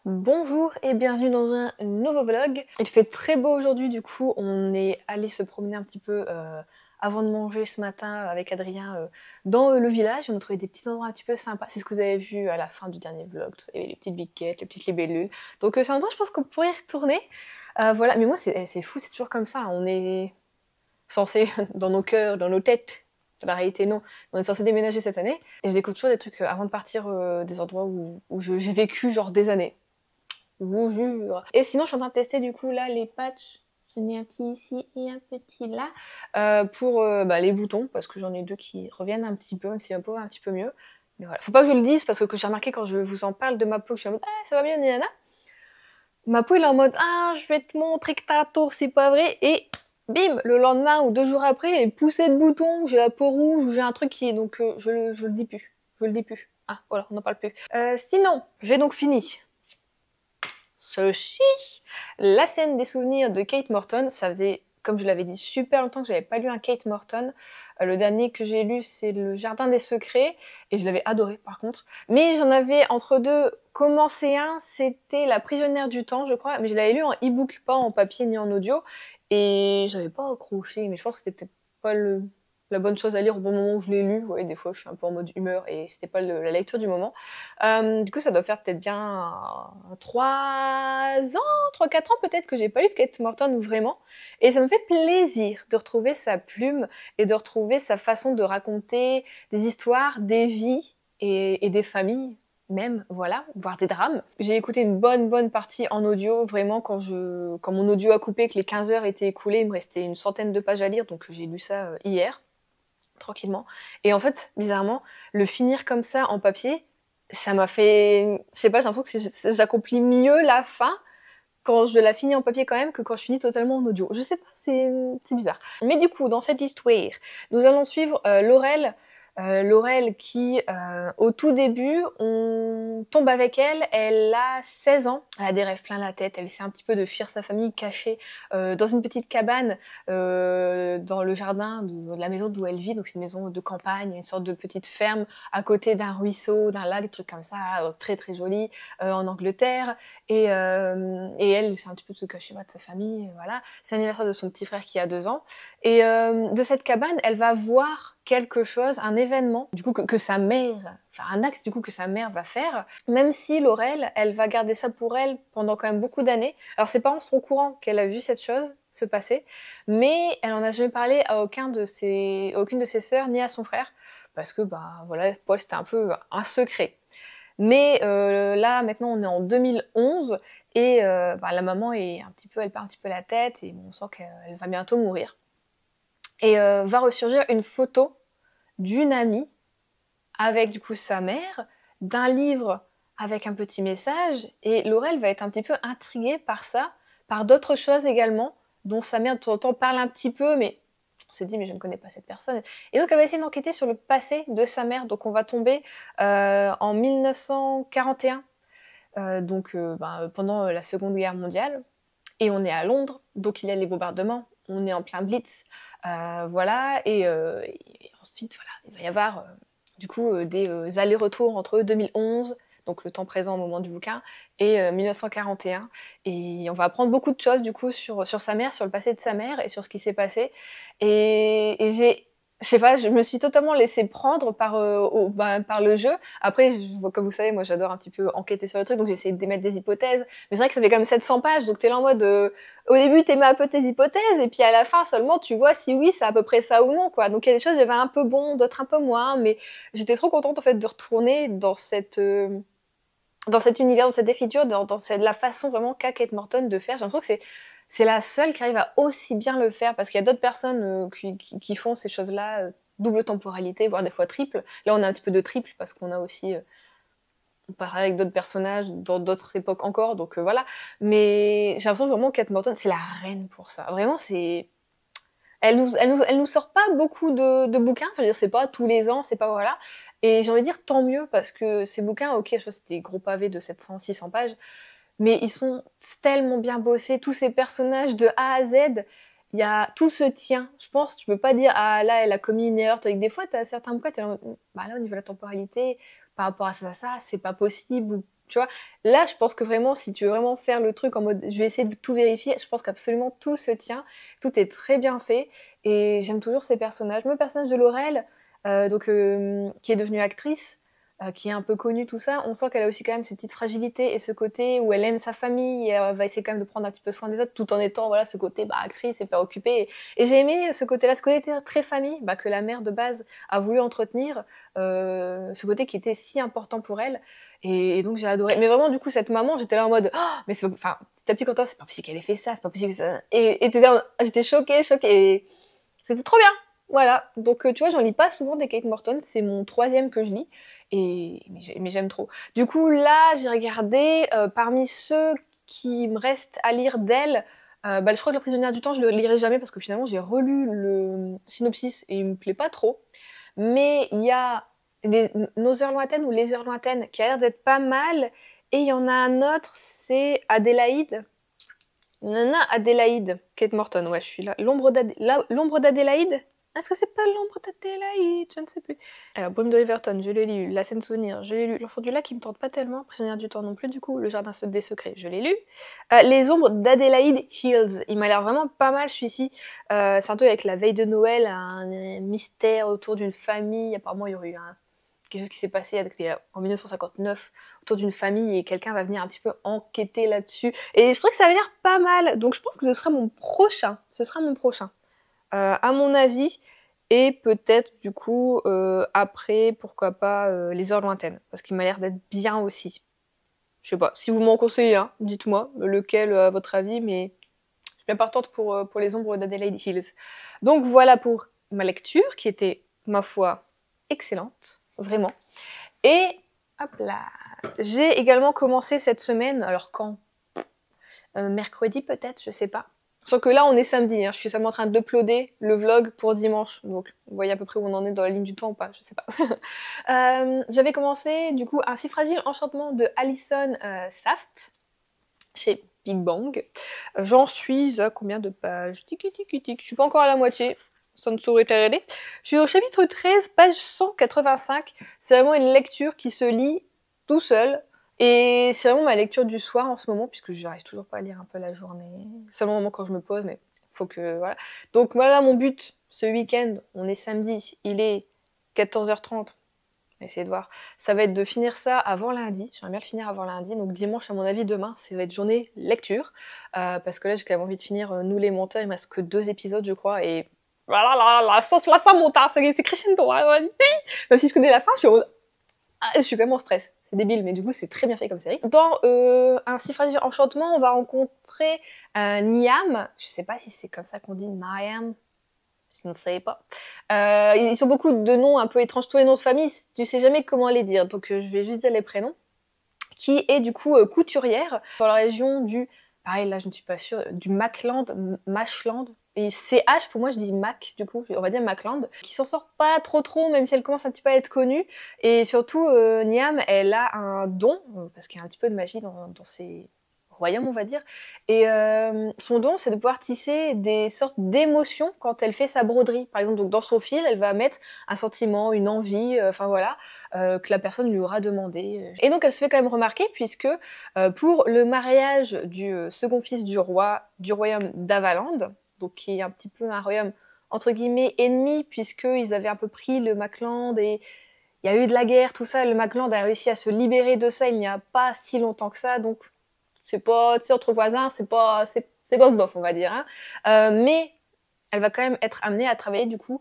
Bonjour et bienvenue dans un nouveau vlog. Il fait très beau aujourd'hui, du coup on est allé se promener un petit peu avant de manger ce matin avec Adrien dans le village. On a trouvé des petits endroits un petit peu sympas. C'est ce que vous avez vu à la fin du dernier vlog. Il y avait les petites biquettes, les petites libellules. Donc c'est un endroit, je pense qu'on pourrait y retourner. Voilà, mais moi c'est fou, c'est toujours comme ça. On est censé, dans nos cœurs, dans nos têtes, dans la réalité non, on est censé déménager cette année. Et je découvre toujours des trucs avant de partir, des endroits où j'ai vécu genre des années. Je vous jure. Et sinon, je suis en train de tester du coup là les patchs. J'en ai un petit ici et un petit là pour les boutons parce que j'en ai deux qui reviennent un petit peu, même si ma peau va un petit peu mieux. Mais voilà, faut pas que je le dise parce que j'ai remarqué quand je vous en parle de ma peau que je suis en mode ah ça va bien Nana. Ma peau elle est en mode ah je vais te montrer que t'as tort, c'est pas vrai et bim le lendemain ou 2 jours après elle est poussée de boutons, j'ai la peau rouge, j'ai un truc qui est donc je le dis plus, je le dis plus. Ah voilà on n'en parle plus. Sinon j'ai donc fini ceci. La scène des souvenirs de Kate Morton, ça faisait, comme je l'avais dit, super longtemps que j'avais pas lu un Kate Morton. Le dernier que j'ai lu, c'est Le Jardin des Secrets, et je l'avais adoré par contre. Mais j'en avais entre deux commencé un, c'était La Prisonnière du Temps, je crois, mais je l'avais lu en e-book, pas en papier ni en audio, et j'avais pas accroché, mais je pense que c'était peut-être pas la bonne chose à lire au bon moment où je l'ai lu. Vous voyez, des fois je suis un peu en mode humeur et c'était pas la lecture du moment. Du coup, ça doit faire peut-être bien 3 ans, 3-4 ans peut-être que j'ai pas lu de Kate Morton vraiment. Et ça me fait plaisir de retrouver sa plume et de retrouver sa façon de raconter des histoires, des vies et des familles même, voilà, voire des drames. J'ai écouté une bonne partie en audio, vraiment, quand mon audio a coupé, que les 15 heures étaient écoulées, il me restait une centaine de pages à lire, donc j'ai lu ça hier, tranquillement. Et en fait, bizarrement, le finir comme ça en papier, ça m'a fait, je sais pas, j'ai l'impression que j'accomplis mieux la fin quand je la finis en papier quand même que quand je finis totalement en audio. Je sais pas, c'est bizarre. Mais du coup, dans cette histoire, nous allons suivre Laurel. Laurel qui, au tout début, on tombe avec elle, elle a 16 ans, elle a des rêves plein la tête, elle essaie un petit peu de fuir sa famille cachée dans une petite cabane dans le jardin de la maison d'où elle vit, donc c'est une maison de campagne, une sorte de petite ferme à côté d'un ruisseau, d'un lac, des trucs comme ça, très très joli, en Angleterre. Et elle, c'est un petit peu de se cacher de sa famille, voilà. C'est l'anniversaire de son petit frère qui a 2 ans. Et de cette cabane, elle va voir quelque chose, un événement, du coup, que sa mère, enfin un acte du coup que sa mère va faire, même si Laurel, elle va garder ça pour elle pendant quand même beaucoup d'années. Alors ses parents sont au courant qu'elle a vu cette chose se passer, mais elle en a jamais parlé à aucune de ses sœurs, ni à son frère, parce que, voilà, pour elle, c'était un peu un secret. Mais là, maintenant, on est en 2011 et la maman elle perd un petit peu la tête et on sent qu'elle va bientôt mourir. Et va ressurgir une photo d'une amie avec du coup sa mère, d'un livre avec un petit message. Et Laurel va être un petit peu intriguée par ça, par d'autres choses également, dont sa mère de temps en temps parle un petit peu, mais on se dit mais je ne connais pas cette personne. Et donc elle va essayer d'enquêter sur le passé de sa mère. Donc on va tomber en 1941, pendant la Seconde Guerre mondiale. Et on est à Londres, donc il y a les bombardements, on est en plein Blitz, voilà. Et ensuite, voilà, il va y avoir des allers-retours entre 2011, donc le temps présent au moment du bouquin, et 1941. Et on va apprendre beaucoup de choses du coup sur sa mère, sur le passé de sa mère et sur ce qui s'est passé. Et je sais pas, je me suis totalement laissée prendre par le jeu. Après, comme vous savez, moi j'adore un petit peu enquêter sur le truc, donc j'ai essayé d'émettre des hypothèses. Mais c'est vrai que ça fait comme 700 pages, donc t'es là en mode... au début, t'émets un peu tes hypothèses, et puis à la fin seulement, tu vois si oui, c'est à peu près ça ou non, quoi. Donc il y a des choses, j'avais un peu bon, d'autres un peu moins, mais j'étais trop contente en fait de retourner dans cet univers, dans cette écriture, dans la façon vraiment qu'a Kate Morton de faire. J'ai l'impression que c'est la seule qui arrive à aussi bien le faire, parce qu'il y a d'autres personnes qui font ces choses-là, double temporalité, voire des fois triple. Là, on a un petit peu de triple, parce qu'on a aussi... on part avec d'autres personnages, dans d'autres époques encore, donc voilà. Mais j'ai l'impression vraiment que Kate Morton, c'est la reine pour ça. Vraiment, c'est... Elle nous sort pas beaucoup de bouquins, enfin, je veux dire, c'est pas tous les ans, c'est pas voilà. Et j'ai envie de dire tant mieux, parce que ces bouquins, ok, je crois que c'était des gros pavés de 700, 600 pages, mais ils sont tellement bien bossés, tous ces personnages de A à Z, tout se tient. Je pense, tu peux pas dire, ah là, elle a commis une erreur. Avec des fois, t'as certains bouquins, t'es là, là, au niveau de la temporalité, par rapport à ça, c'est pas possible, ou tu vois. Là, je pense que vraiment, si tu veux vraiment faire le truc en mode je vais essayer de tout vérifier, je pense qu'absolument tout se tient, tout est très bien fait et j'aime toujours ces personnages. Même le personnage de Laurel, qui est devenue actrice, qui est un peu connue, tout ça, on sent qu'elle a aussi quand même ses petites fragilités et ce côté où elle aime sa famille et elle va essayer quand même de prendre un petit peu soin des autres tout en étant voilà, ce côté actrice et préoccupée. Et j'ai aimé ce côté-là, ce côté très famille que la mère de base a voulu entretenir, ce côté qui était si important pour elle. Et donc j'ai adoré. Mais vraiment, du coup, cette maman, j'étais là en mode, oh, mais c'est pas, enfin, petit à petit, quand c'est pas possible qu'elle ait fait ça, c'est pas possible que ça. Et j'étais choquée, et c'était trop bien. Voilà, donc tu vois, j'en lis pas souvent des Kate Morton, c'est mon 3e que je lis, mais j'aime trop. Du coup, là, j'ai regardé, parmi ceux qui me restent à lire d'elle, je crois que La prisonnière du temps, je le lirai jamais parce que finalement, j'ai relu le synopsis et il me plaît pas trop. Mais il y a Nos heures lointaines ou Les heures lointaines qui a l'air d'être pas mal, et il y en a un autre, c'est Adélaïde. Nana Adélaïde, Kate Morton, ouais, je suis là. L'ombre d'Adélaïde. Est-ce que c'est pas l'ombre d'Adélaïde? Je ne sais plus. Alors, Brume de Riverton, je l'ai lu. La scène souvenir, je l'ai lu. L'enfant du lac, qui me tente pas tellement. Prisonnière du temps non plus, du coup. Le jardin des secrets, je l'ai lu. Les ombres d'Adélaïde Hills. Il m'a l'air vraiment pas mal, celui-ci. C'est un peu avec la veille de Noël, un mystère autour d'une famille. Apparemment, il y aurait eu quelque chose qui s'est passé en 1959 autour d'une famille et quelqu'un va venir un petit peu enquêter là-dessus. Et je trouve que ça a l'air pas mal. Donc je pense que ce sera mon prochain. À mon avis. Et peut-être du coup après, pourquoi pas, Les heures lointaines. Parce qu'il m'a l'air d'être bien aussi. Je sais pas, si vous m'en conseillez un, dites-moi lequel à votre avis, mais je suis bien partante pour Les ombres d'Adélaïde Hills. Donc voilà pour ma lecture qui était, ma foi, excellente. Vraiment. Et hop là, j'ai également commencé cette semaine, alors quand mercredi peut-être, je sais pas. Sauf que là on est samedi, hein, je suis seulement en train d'uploader le vlog pour dimanche, donc vous voyez à peu près où on en est dans la ligne du temps ou pas, je sais pas. J'avais commencé du coup Un si fragile enchantement de Alison Saft, chez Big Bang. J'en suis à combien de pages? Tic, tic, tic, tic. Je suis pas encore à la moitié. Ça ne saurait tarder. Je suis au chapitre 13, page 185. C'est vraiment une lecture qui se lit tout seul. Et c'est vraiment ma lecture du soir en ce moment, puisque j'arrive toujours pas à lire un peu la journée. C'est le moment quand je me pose, mais faut que... Voilà. Donc voilà mon but ce week-end. On est samedi, il est 14h30. On va essayer de voir. Ça va être de finir ça avant lundi. J'aimerais bien le finir avant lundi. Donc dimanche, à mon avis, demain, ça va être journée lecture. Parce que là, j'ai quand même envie de finir Nous les menteurs. Il me reste que 2 épisodes, je crois. Et voilà, la sauce, là, ça monte. Hein, c'est crescendo. Hein, même si je connais la fin, je suis quand même en stress. C'est débile, mais du coup, c'est très bien fait comme série. Dans Un si fragile enchantement, on va rencontrer Niam. Je sais pas si c'est comme ça qu'on dit Niam. Je ne savais pas. Ils ont beaucoup de noms un peu étranges, tous les noms de famille, tu sais jamais comment les dire, donc je vais juste dire les prénoms. Qui est du coup couturière dans la région du, pareil là je ne suis pas sûre, du Machland. Et CH, pour moi je dis Mac, du coup, on va dire Macland, qui s'en sort pas trop, même si elle commence un petit peu à être connue. Et surtout, Niam, elle a un don, parce qu'il y a un petit peu de magie dans ses royaume, on va dire. Et son don, c'est de pouvoir tisser des sortes d'émotions quand elle fait sa broderie. Par exemple, donc dans son fil, elle va mettre un sentiment, une envie, enfin voilà, que la personne lui aura demandé. Et donc, elle se fait quand même remarquer puisque pour le mariage du second fils du roi du royaume d'Avaland, donc qui est un petit peu un royaume entre guillemets ennemi, puisqu'ils avaient un peu pris le Macland et il y a eu de la guerre, tout ça. Le Macland a réussi à se libérer de ça il n'y a pas si longtemps que ça, donc c'est pas, tu sais, entre voisins, c'est pas bof, on va dire. Hein. Mais elle va quand même être amenée à travailler du coup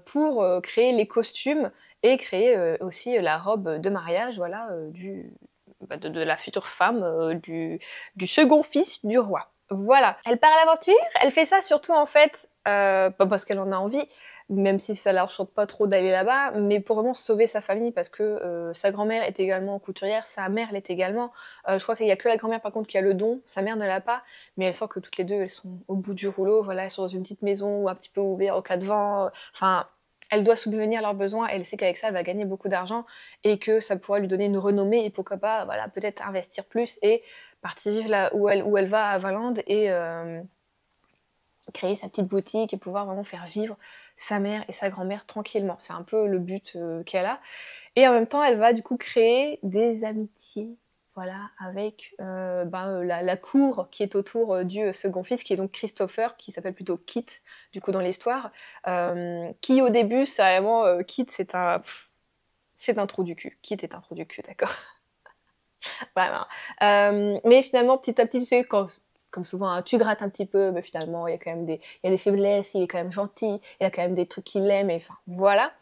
pour créer les costumes et créer aussi la robe de mariage, voilà, de la future femme du second fils du roi. Voilà. Elle part à l'aventure. Elle fait ça surtout en fait, pas parce qu'elle en a envie, même si ça la chante pas trop d'aller là-bas, mais pour vraiment sauver sa famille parce que sa grand-mère est également couturière, sa mère l'est également. Je crois qu'il y a que la grand-mère par contre qui a le don, sa mère ne l'a pas, mais elle sent que toutes les deux elles sont au bout du rouleau, voilà, elles sont dans une petite maison ou un petit peu ouverte au cas de vent, enfin... Elle doit subvenir à leurs besoins, elle sait qu'avec ça, elle va gagner beaucoup d'argent et que ça pourra lui donner une renommée et pourquoi pas, voilà, peut-être investir plus et partir vivre là où elle va à Valand et créer sa petite boutique et pouvoir vraiment faire vivre sa mère et sa grand-mère tranquillement. C'est un peu le but qu'elle a. Et en même temps, elle va du coup créer des amitiés voilà, avec la cour qui est autour du second fils, qui est donc Christopher, qui s'appelle plutôt Kit, du coup, dans l'histoire. Qui, au début, c'est vraiment... Kit, c'est un trou du cul. Kit est un trou du cul, d'accord. Vraiment. Mais finalement, petit à petit, tu sais, comme souvent, hein, tu grattes un petit peu, mais finalement, il y a quand même il y a des faiblesses, il est quand même gentil, il a quand même des trucs qu'il aime, et enfin, voilà.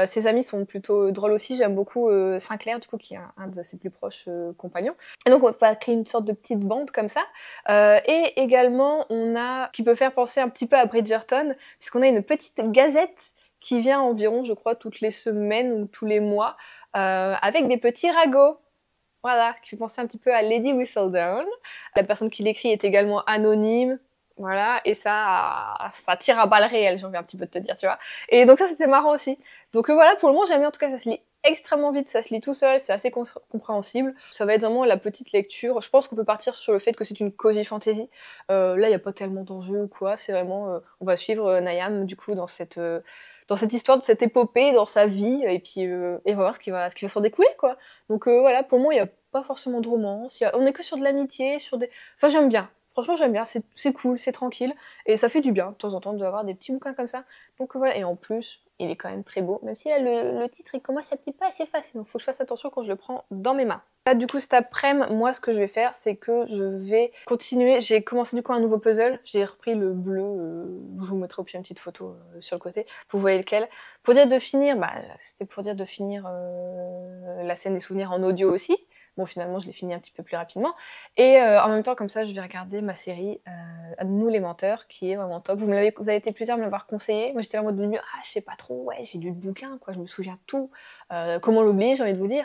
Ses amis sont plutôt drôles aussi, j'aime beaucoup Sinclair, du coup, qui est un de ses plus proches compagnons. Et donc, on va créer une sorte de petite bande comme ça. Et également, qui peut faire penser un petit peu à Bridgerton, puisqu'on a une petite gazette qui vient environ, je crois, toutes les semaines ou tous les mois, avec des petits ragots. Voilà, qui fait penser un petit peu à Lady Whistledown. La personne qui l'écrit est également anonyme. Voilà, et ça tire à balles réelles, j'ai envie un petit peu de te dire, tu vois. Et donc ça, c'était marrant aussi. Donc voilà, pour le moment, j'aime bien. En tout cas, ça se lit extrêmement vite, ça se lit tout seul, c'est assez compréhensible. Ça va être vraiment la petite lecture. Je pense qu'on peut partir sur le fait que c'est une cozy fantasy. Là, il n'y a pas tellement d'enjeux ou quoi. C'est vraiment, on va suivre Niamh, du coup, dans cette histoire, de cette épopée, dans sa vie, et puis et on va voir ce qui va s'en découler, quoi. Donc voilà, pour moi, il n'y a pas forcément de romance, on est que sur de l'amitié, Enfin, j'aime bien. Franchement, j'aime bien, c'est cool, c'est tranquille, et ça fait du bien, de temps en temps, d'avoir des petits bouquins comme ça. Donc voilà, et en plus, il est quand même très beau, même si là, le titre, il commence un petit peu à s'effacer, donc faut que je fasse attention quand je le prends dans mes mains. Là, du coup, cet après-midi, moi, ce que je vais faire, c'est que je vais continuer. J'ai commencé, du coup, un nouveau puzzle. J'ai repris le bleu, je vous mettrai au pire une petite photo sur le côté, pour vous voyez lequel. Pour dire de finir, c'était pour dire de finir la scène des souvenirs en audio aussi. Bon, finalement, je l'ai fini un petit peu plus rapidement. Et en même temps, comme ça, je vais regarder ma série Nous les menteurs, qui est vraiment top. Vous avez été plusieurs à me l'avoir conseillé. Moi, j'étais là en mode début, je sais pas trop, ouais, j'ai lu le bouquin, quoi, je me souviens de tout. Comment l'oublier, j'ai envie de vous dire.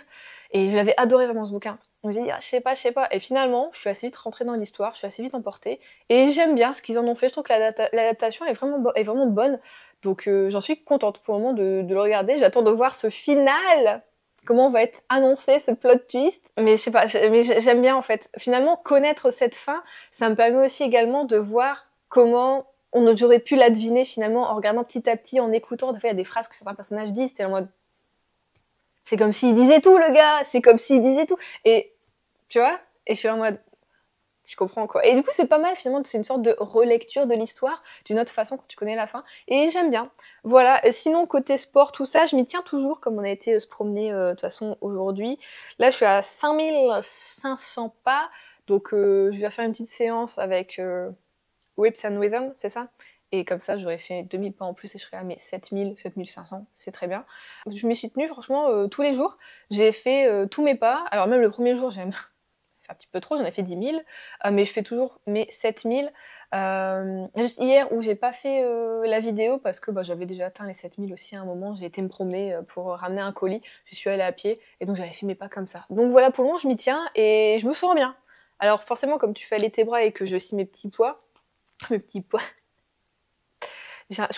Et je l'avais adoré vraiment ce bouquin. Donc j'ai dit, je sais pas. Et finalement, je suis assez vite rentrée dans l'histoire, je suis assez vite emportée. Et j'aime bien ce qu'ils en ont fait. Je trouve que l'adaptation est vraiment bonne. Donc j'en suis contente pour le moment de le regarder. J'attends de voir ce final. Comment va être annoncé ce plot twist. Mais je sais pas, mais j'aime bien en fait. Finalement, connaître cette fin, ça me permet aussi également de voir comment j'aurais pu la deviner finalement en regardant petit à petit, en écoutant. Des fois, il y a des phrases que certains personnages disent, t'es en mode... C'est comme s'il disait tout, le gars. C'est comme s'il disait tout. Et, tu vois, et je suis en mode... Je comprends, quoi. Et du coup, c'est pas mal, finalement, c'est une sorte de relecture de l'histoire, d'une autre façon, quand tu connais la fin. Et j'aime bien. Voilà. Sinon, côté sport, tout ça, je m'y tiens toujours, comme on a été se promener, de toute façon, aujourd'hui. Là, je suis à 5500 pas. Donc, je vais faire une petite séance avec Whips and Rhythm, c'est ça? Et comme ça, j'aurais fait 2000 pas en plus et je serais à mes 7000, 7500, c'est très bien. Je m'y suis tenue, franchement, tous les jours. J'ai fait tous mes pas. Alors, même le premier jour, j'aime fait un petit peu trop, j'en ai fait 10 000, mais je fais toujours mes 7000. Juste hier où j'ai pas fait la vidéo parce que j'avais déjà atteint les 7000 aussi à un moment, j'ai été me promener pour ramener un colis, je suis allée à pied et donc j'avais fait mes pas comme ça. Donc voilà, pour le moment je m'y tiens et je me sens bien. Alors forcément comme tu fais aller tes bras et que j'ai aussi mes petits poids, je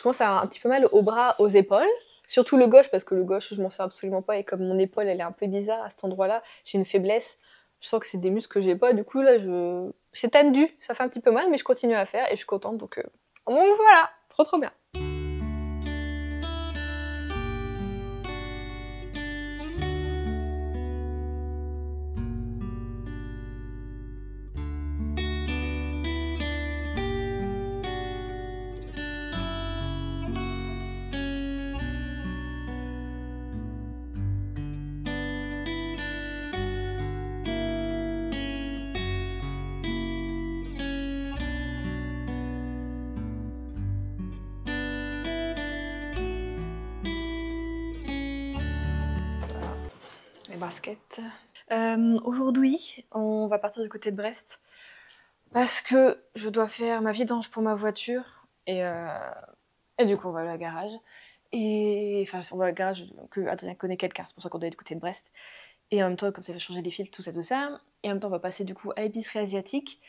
commence à avoir un petit peu mal aux bras, aux épaules. Surtout le gauche, parce que le gauche, je m'en sers absolument pas. Et comme mon épaule, elle est un peu bizarre à cet endroit-là, j'ai une faiblesse. Je sens que c'est des muscles que j'ai pas. Du coup, là, c'est tendu. Ça fait un petit peu mal, mais je continue à faire et je suis contente. Donc voilà, trop bien. Les baskets. Aujourd'hui, on va partir du côté de Brest parce que je dois faire ma vidange pour ma voiture et du coup on va aller à la garage. Et enfin, on va au garage que Adrien connaît quelqu'un, c'est pour ça qu'on doit être du côté de Brest. Et en même temps, comme ça, il va changer les fils, tout ça. Et en même temps, on va passer du coup à l'épicerie asiatique.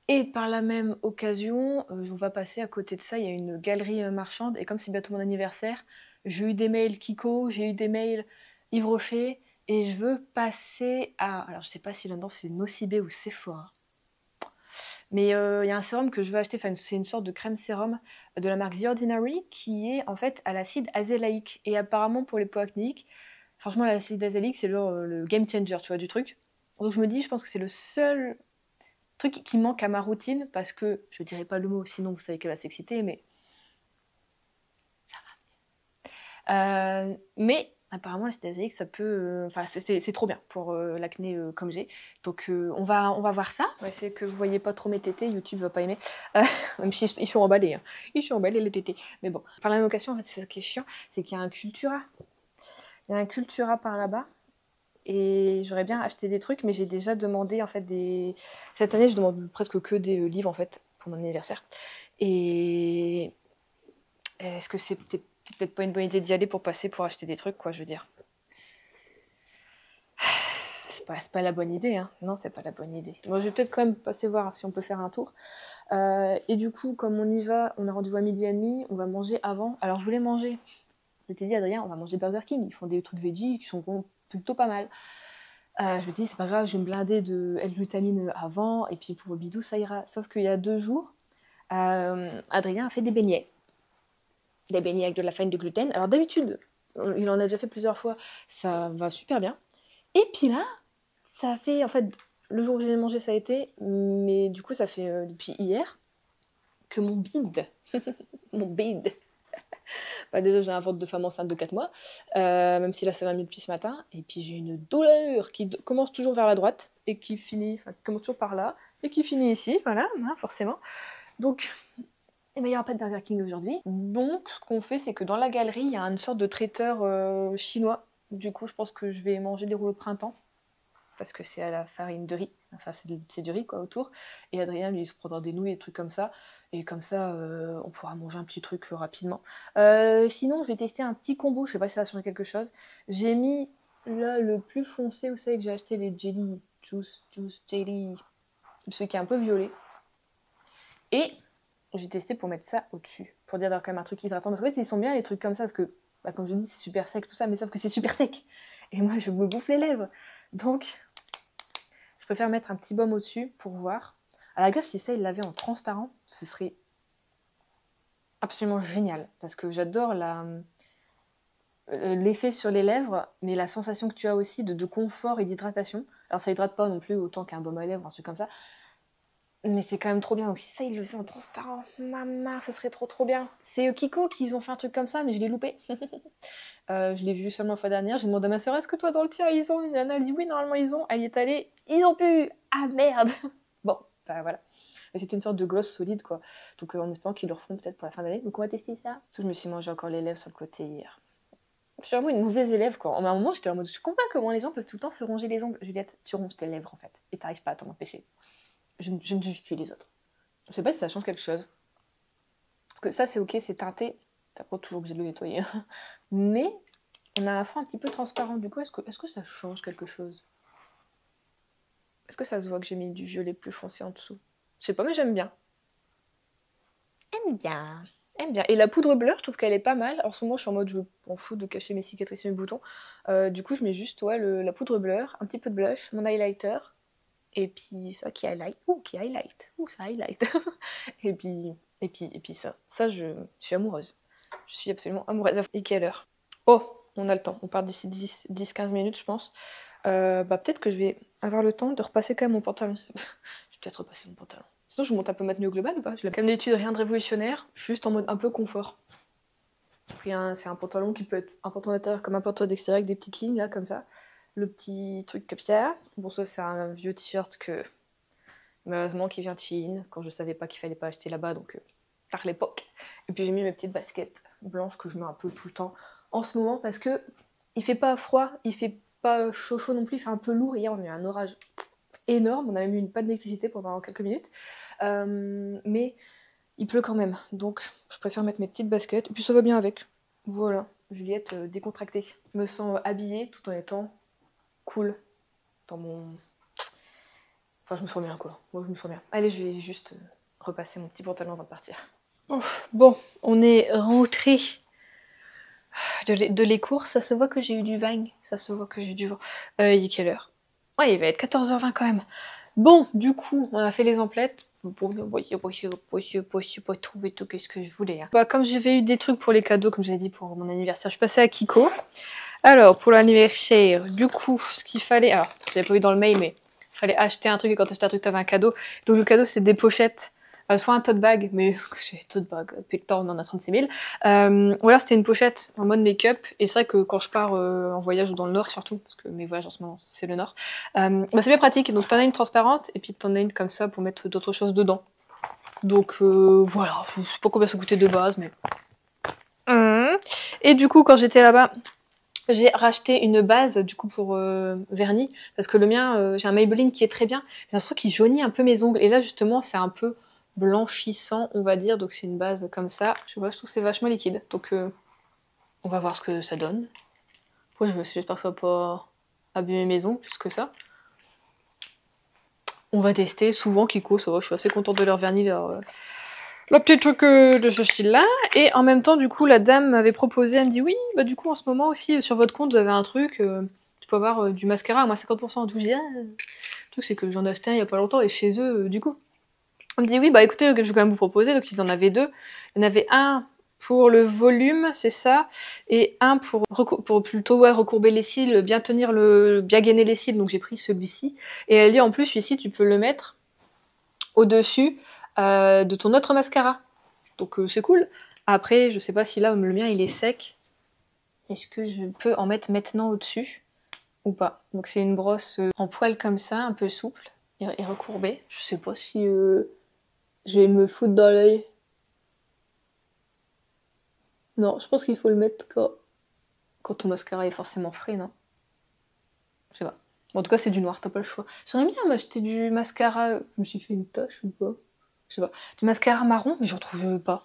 Et par la même occasion, on va passer à côté de ça, il y a une galerie marchande. Et comme c'est bientôt mon anniversaire, j'ai eu des mails Kiko, j'ai eu des mails Yves Rocher. Et je veux passer à... Alors, je sais pas si là-dedans c'est Nocibé ou Sephora. Mais il y a un sérum que je veux acheter, enfin c'est une sorte de crème sérum de la marque The Ordinary qui est en fait à l'acide azélaïque. Et apparemment pour les peaux acnéiques, franchement l'acide azélaïque c'est le game changer, tu vois, du truc. Donc je me dis, je pense que c'est le seul truc qui manque à ma routine, parce que, je dirais pas le mot, sinon vous savez qu'elle va s'exciter, mais ça va. Mais apparemment l'acide azelaique, ça peut... Enfin, c'est trop bien pour l'acné comme j'ai. Donc on va voir ça. On va essayer que vous voyez pas trop mes tétés, YouTube va pas aimer. Même si ils sont emballés. Hein. Ils sont emballés les tétés. Mais bon, par la même occasion, en fait, c'est ce qui est chiant, c'est qu'il y a un Cultura. Il y a un Cultura par là-bas. Et j'aurais bien acheté des trucs, mais j'ai déjà demandé en fait des... Cette année, je demande presque que des livres en fait pour mon anniversaire. Et est-ce que c'est peut-être pas une bonne idée d'y aller pour passer pour acheter des trucs, quoi, je veux dire. C'est pas la bonne idée, hein. Non, c'est pas la bonne idée. Bon, je vais peut-être quand même passer voir si on peut faire un tour. Et du coup, comme on y va, on a rendez-vous à 12h30, on va manger avant. Alors, je voulais manger. Je t'ai dit, Adrien, on va manger Burger King. Ils font des trucs veggie qui sont plutôt pas mal. Je me dis, c'est pas grave, je vais me blinder de L-glutamine avant, et puis pour le bidou, ça ira. Sauf qu'il y a 2 jours, Adrien a fait des beignets. Des beignets avec de la farine de gluten. Alors d'habitude, il en a déjà fait plusieurs fois, ça va super bien. Et puis là, ça fait, en fait, le jour où j'ai mangé, ça a été, mais du coup, ça fait depuis hier que mon bide, mon bide, bah déjà, j'ai un ventre de femme enceinte de 4 mois, même si là, ça va mieux depuis ce matin. Et puis, j'ai une douleur qui commence toujours vers la droite et qui finit, enfin, qui commence toujours par là et qui finit ici, voilà, hein, forcément. Donc, eh ben, il n'y aura pas de Burger King aujourd'hui. Donc, ce qu'on fait, c'est que dans la galerie, il y a une sorte de traiteur chinois. Du coup, je pense que je vais manger des rouleaux de printemps parce que c'est à la farine de riz. Enfin, c'est du riz, quoi, autour. Et Adrien, lui, il se prendra des nouilles et des trucs comme ça. Et comme ça, on pourra manger un petit truc rapidement. Sinon, je vais tester un petit combo. Je sais pas si ça va changer quelque chose. J'ai mis, là, le plus foncé. Vous savez que j'ai acheté les jelly, juice jelly. Celui qui est un peu violet. Et j'ai testé pour mettre ça au-dessus. Pour dire d'avoir quand même un truc hydratant. Parce qu'en fait, ils sont bien, les trucs comme ça. Parce que, bah, comme je dis, c'est super sec, tout ça. Mais sauf que c'est super sec. Et moi, je me bouffe les lèvres. Donc, je préfère mettre un petit baume au-dessus pour voir. À la rigueur, si ça, il l'avait en transparent, ce serait absolument génial. Parce que j'adore l'effet sur les lèvres, mais la sensation que tu as aussi de confort et d'hydratation. Alors, ça hydrate pas non plus autant qu'un baume à lèvres, un truc comme ça. Mais c'est quand même trop bien. Donc, si ça, il le faisait en transparent, maman, ce serait trop bien. C'est Kiko qui ont fait un truc comme ça, mais je l'ai loupé. Je l'ai vu seulement la fois dernière. J'ai demandé à ma soeur, est-ce que toi, dans le tien, ils ont? Elle dit oui, normalement, ils ont. Elle y est allée. Ils ont pu. Ah merde. Bon, bah voilà. Mais c'était une sorte de gloss solide, quoi. Donc, en espérant qu'ils le referont peut-être pour la fin d'année. Donc, on va tester ça. Parce que je me suis mangé encore les lèvres sur le côté hier. Je suis vraiment une mauvaise élève, quoi. À un moment, j'étais en mode, je comprends pas comment les gens peuvent tout le temps se ronger les ongles. Juliette, tu ronges tes lèvres, en fait. Et t'arrives pas à t'en empêcher. Je ne juge plus les autres. Je sais pas si ça change quelque chose. Parce que ça, c'est ok, c'est teinté. T'as pas toujours obligé de le nettoyer. Mais on a un fond un petit peu transparent. Du coup, est-ce que ça change quelque chose? Est-ce que ça se voit que j'ai mis du violet plus foncé en dessous? Je sais pas, mais j'aime bien. Aime bien. Aime bien. Et la poudre bleu, je trouve qu'elle est pas mal. En ce moment, je suis en mode, je m'en fous de cacher mes cicatrices et mes boutons. Du coup, je mets juste la poudre bleu, un petit peu de blush, mon highlighter. Et puis ça qui highlight. Qui highlight. Ça highlight. et puis ça. Ça, je suis amoureuse. Je suis absolument amoureuse. Et quelle heure? Oh, on a le temps. On part d'ici 10-15 minutes, je pense. Peut-être que je vais avoir le temps de repasser quand même mon pantalon. Je vais peut-être repasser mon pantalon. Sinon, je monte un peu ma tenue au global ou pas? Comme d'habitude, rien de révolutionnaire, juste en mode un peu confort. C'est un pantalon qui peut être un pantalon d'intérieur comme un pantalon d'extérieur avec des petites lignes là, comme ça. Le petit truc comme ça. Bon, ça, c'est un vieux t-shirt que, malheureusement, qui vient de Chine, quand je savais pas qu'il fallait pas acheter là-bas, donc par l'époque. Et puis j'ai mis mes petites baskets blanches que je mets un peu tout le temps en ce moment parce que il fait pas froid, il fait pas chaud non plus, il fait un peu lourd. Hier, on a eu un orage énorme, on a même eu une panne d'électricité pendant quelques minutes. Mais il pleut quand même, donc je préfère mettre mes petites baskets, et puis ça va bien avec. Voilà, Juliette décontractée. Je me sens habillée tout en étant cool dans mon... Enfin, je me sens bien, quoi. Moi, je me sens bien. Allez, je vais juste repasser mon petit pantalon avant de partir. Bon, on est rentré de les courses. Ça se voit que j'ai eu du vin. Ça se voit que j'ai eu du vent. Il est quelle heure? Ouais, il va être 14h20 quand même. Bon, du coup, on a fait les emplettes. Bon, pas trouvé tout ce que je voulais. Hein. Bah, comme j'avais eu des trucs pour les cadeaux, comme je l'ai dit pour mon anniversaire, je suis passée à Kiko. Alors, pour l'anniversaire, du coup, ce qu'il fallait... Alors, je l'avais pas vu dans le mail, mais fallait acheter un truc et quand t'achetais un truc, t'avais un cadeau. Donc le cadeau, c'est des pochettes, soit un tote bag, mais j'ai tote bag, depuis le temps, on en a 36 000. Ou alors c'était une pochette en mode make-up. Et c'est vrai que quand je pars en voyage ou dans le Nord surtout, parce que mes voyages en ce moment, c'est le Nord, c'est bien pratique. Donc t'en as une transparente et puis t'en as une comme ça pour mettre d'autres choses dedans. Donc voilà, je sais pas combien ça coûtait de base, mais... Et du coup, quand j'étais là-bas, j'ai racheté une base du coup pour vernis, parce que le mien, j'ai un Maybelline qui est très bien, mais j'ai l'impression qu'il jaunit un peu mes ongles, et là justement c'est un peu blanchissant on va dire, donc c'est une base comme ça, je sais pas, je trouve que c'est vachement liquide, donc on va voir ce que ça donne. Après j'espère que ça va pas abîmer mes ongles plus que ça. On va tester, souvent Kiko, ça va, je suis assez contente de leur vernis, le petit truc de ce style-là. Et en même temps, du coup, la dame m'avait proposé, elle me dit oui, bah du coup, en ce moment aussi, sur votre compte, vous avez un truc, tu peux avoir du mascara à moins 50%. Tout, je dis, le truc, c'est que j'en ai acheté un il y a pas longtemps, et chez eux, du coup. Elle me dit oui, bah écoutez, je vais quand même vous proposer, donc ils en avaient deux. Il y en avait un pour le volume, c'est ça, et un pour plutôt recourber les cils, bien bien gainer les cils, donc j'ai pris celui-ci. Et elle dit en plus, celui-ci, tu peux le mettre au-dessus de ton autre mascara. Donc c'est cool. Après, je sais pas si là, le mien, il est sec. Est-ce que je peux en mettre maintenant au-dessus ou pas? Donc c'est une brosse en poil comme ça, un peu souple et recourbée. Je sais pas si je vais me foutre dans l'œil. Non, je pense qu'il faut le mettre quand ton mascara est forcément frais, non? Je sais pas. Bon, en tout cas, c'est du noir, t'as pas le choix. J'aimerais bien m'acheter du mascara... Je me suis fait une tache ou pas? Je sais pas. Du mascara marron, mais j'en trouve pas.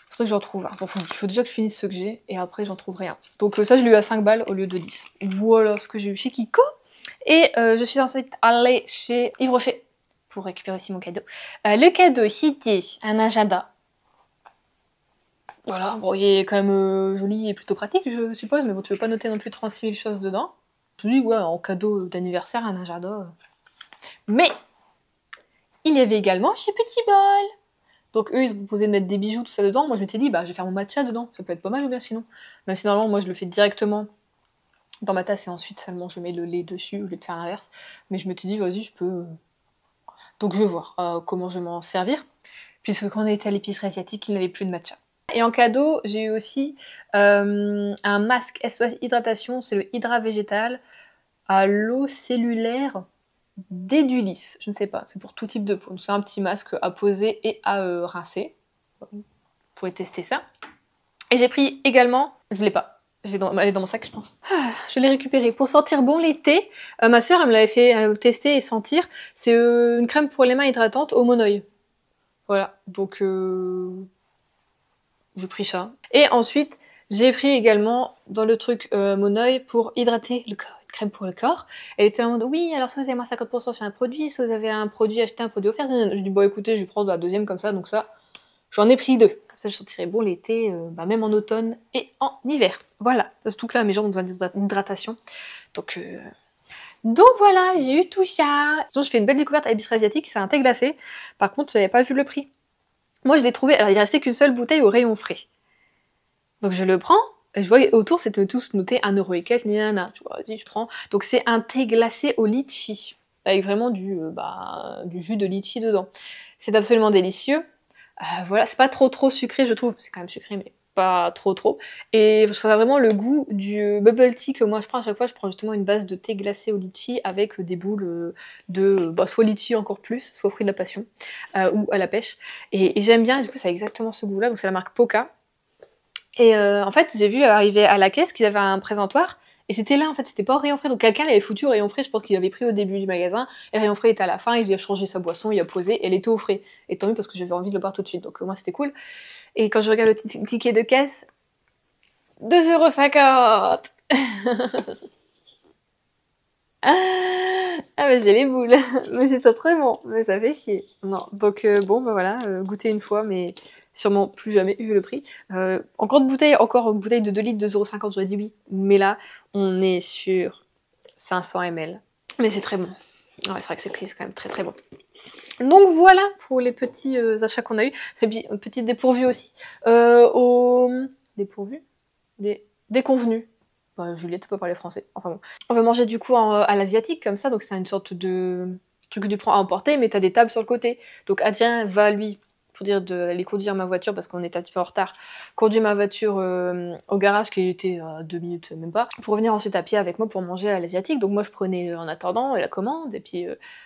Faudrait que j'en trouve un. Bon, il faut déjà que je finisse ce que j'ai, et après j'en trouverai un. Donc ça, je l'ai eu à 5 balles au lieu de 10. Voilà ce que j'ai eu chez Kiko. Et je suis ensuite allée chez Yves Rocher pour récupérer aussi mon cadeau. Le cadeau, c'était un agenda. Voilà, bon, il est quand même joli et plutôt pratique, je suppose, mais bon, tu veux pas noter non plus 36 000 choses dedans. Je me dis, ouais, en cadeau d'anniversaire, un agenda. Mais il y avait également chez Petit Bol. Donc eux, ils se proposaient de mettre des bijoux, tout ça dedans. Moi, je m'étais dit, bah, je vais faire mon matcha dedans. Ça peut être pas mal ou bien sinon. Même si normalement, moi, je le fais directement dans ma tasse et ensuite seulement je mets le lait dessus au lieu de faire l'inverse. Mais je m'étais dit, vas-y, je peux... Donc je vais voir comment je vais m'en servir. Puisque quand on était à l'épicerie asiatique, il n'y avait plus de matcha. Et en cadeau, j'ai eu aussi un masque SOS Hydratation. C'est le Hydra Végétal à l'eau cellulaire d'Edulis, je ne sais pas, c'est pour tout type de peau. C'est un petit masque à poser et à rincer. Vous pourrez tester ça. Et j'ai pris également, je l'ai pas, elle est dans mon sac je pense. Je l'ai récupéré pour sentir bon l'été. Ma soeur elle me l'avait fait tester et sentir. C'est une crème pour les mains hydratante au monoeil. Voilà, donc j'ai pris ça. Et ensuite, j'ai pris également dans le truc Monoeil pour hydrater le corps, une crème pour le corps. Elle était en mode oui, alors si vous avez moins 50% sur un produit, si vous avez un produit acheté, un produit offert, je dis bon écoutez, je prends la deuxième comme ça, donc ça, j'en ai pris 2. Comme ça, je sentirai bon l'été, même en automne et en hiver. Voilà, surtout que là, mes jambes ont besoin d'hydratation. Donc voilà, j'ai eu tout ça. Sinon, je fais une belle découverte à l'épicerie asiatique, c'est un thé glacé. Par contre, j'avais pas vu le prix. Moi, je l'ai trouvé, alors il restait qu'une seule bouteille au rayon frais. Donc je le prends, et je vois autour c'était tous noté 1€ et quelques, nanana. Je vois, vas-y, je prends. Donc c'est un thé glacé au litchi, avec vraiment du jus de litchi dedans. C'est absolument délicieux. Voilà, c'est pas trop sucré, je trouve. C'est quand même sucré, mais pas trop. Et je trouve vraiment le goût du bubble tea que moi je prends à chaque fois. Je prends justement une base de thé glacé au litchi avec des boules de soit litchi encore plus, soit fruit de la passion, ou à la pêche. Et j'aime bien, du coup ça a exactement ce goût-là. Donc c'est la marque Poca. Et en fait, j'ai vu arriver à la caisse qu'ils avaient un présentoir, et c'était là, en fait, c'était pas au rayon frais. Donc quelqu'un l'avait foutu au rayon frais, je pense qu'il avait pris au début du magasin, et le rayon frais était à la fin, il a changé sa boisson, il a posé, et elle était au frais. Et tant mieux parce que j'avais envie de le boire tout de suite, donc moi c'était cool. Et quand je regarde le ticket de caisse, 2,50 €. Ah mais j'ai les boules. Mais c'est très bon, mais ça fait chier. Non, donc bon bah voilà, goûter une fois, mais sûrement plus jamais vu le prix. En grande bouteille, encore une bouteille de 2 litres, 2,50 €, j'aurais dit oui. Mais là, on est sur 500 ml. Mais c'est très bon. Ouais, c'est vrai que c'est pris, c'est quand même très bon. Donc voilà pour les petits achats qu'on a eu. C'est une petite dépourvue aussi. Dépourvu? Déconvenu. Bah, Juliette, peut parler français. Enfin bon. On va manger du coup à l'asiatique comme ça, donc c'est une sorte de truc que tu prends à emporter, mais t'as des tables sur le côté. Donc Adrien va, lui, pour dire d'aller conduire ma voiture, parce qu'on était un petit peu en retard, conduire ma voiture au garage, qui était à 2 minutes, même pas, pour revenir ensuite à pied avec moi pour manger à l'asiatique. Donc moi je prenais en attendant la commande, et puis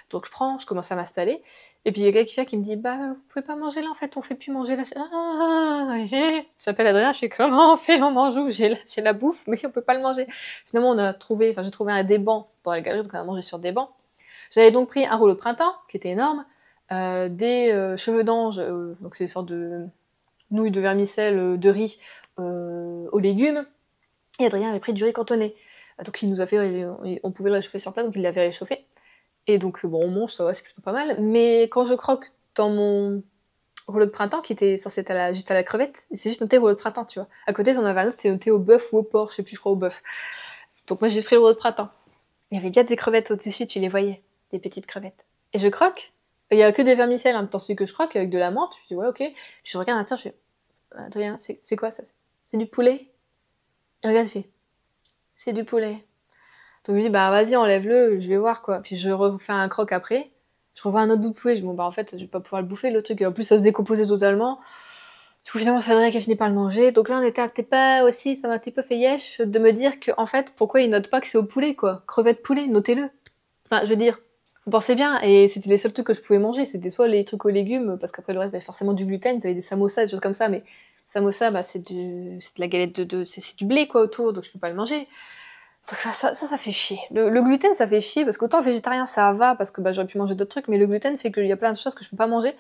donc je commence à m'installer, et puis il y a quelqu'un qui vient qui me dit bah vous pouvez pas manger là en fait, on fait plus manger là. J'appelle Adrien, je fais comment on fait, on mange où, j'ai la bouffe, mais on peut pas le manger. Finalement j'ai trouvé des bancs dans la galerie, donc on a mangé sur des bancs. J'avais donc pris un rouleau de printemps, qui était énorme, des cheveux d'ange, donc c'est des sortes de nouilles de vermicelle de riz aux légumes, et Adrien avait pris du riz cantonné. Donc il nous a fait, on pouvait le réchauffer sur place, donc il l'avait réchauffé. Et donc bon, on mange, ça va, c'est plutôt pas mal. Mais quand je croque dans mon rouleau de printemps, qui était censé être juste à la crevette, c'est juste noté rouleau de printemps, tu vois. À côté, t'en avais un autre, c'était noté au bœuf ou au porc, je sais plus, je crois au bœuf. Donc moi j'ai juste pris le rouleau de printemps. Il y avait bien des crevettes au-dessus, tu les voyais, des petites crevettes. Et je croque, il y a que des vermicelles, hein, dans celui que je croque, avec de la menthe, je dis ouais, ok. Puis je regarde, tiens, je fais, Adrien, c'est quoi ça? C'est du poulet? Il regarde, il fait, c'est du poulet. Donc je lui dis, bah vas-y, enlève-le, je vais voir quoi. Puis je refais un croc après, je revois un autre bout de poulet, je dis, bon bah en fait, je vais pas pouvoir le bouffer, le truc, et en plus ça se décomposait totalement. Du coup, finalement, c'est Adrien qui a fini par le manger. Donc là, on était peut-être pas aussi, ça m'a un petit peu fait yesh de me dire que, en fait, pourquoi ils notent pas que c'est au poulet, quoi. Crevettes poulet, notez-le. Enfin, je veux dire, vous pensez bien, et c'était les seuls trucs que je pouvais manger, c'était soit les trucs aux légumes, parce qu'après le reste, bah, forcément du gluten, vous avez des samosas, des choses comme ça, mais samosa, bah, c'est de la galette c'est du blé, quoi, autour, donc je peux pas le manger. Donc ça fait chier. Le gluten, ça fait chier, parce qu'autant le végétarien, ça va, parce que bah, j'aurais pu manger d'autres trucs, mais le gluten fait qu'il y a plein de choses que je peux pas manger.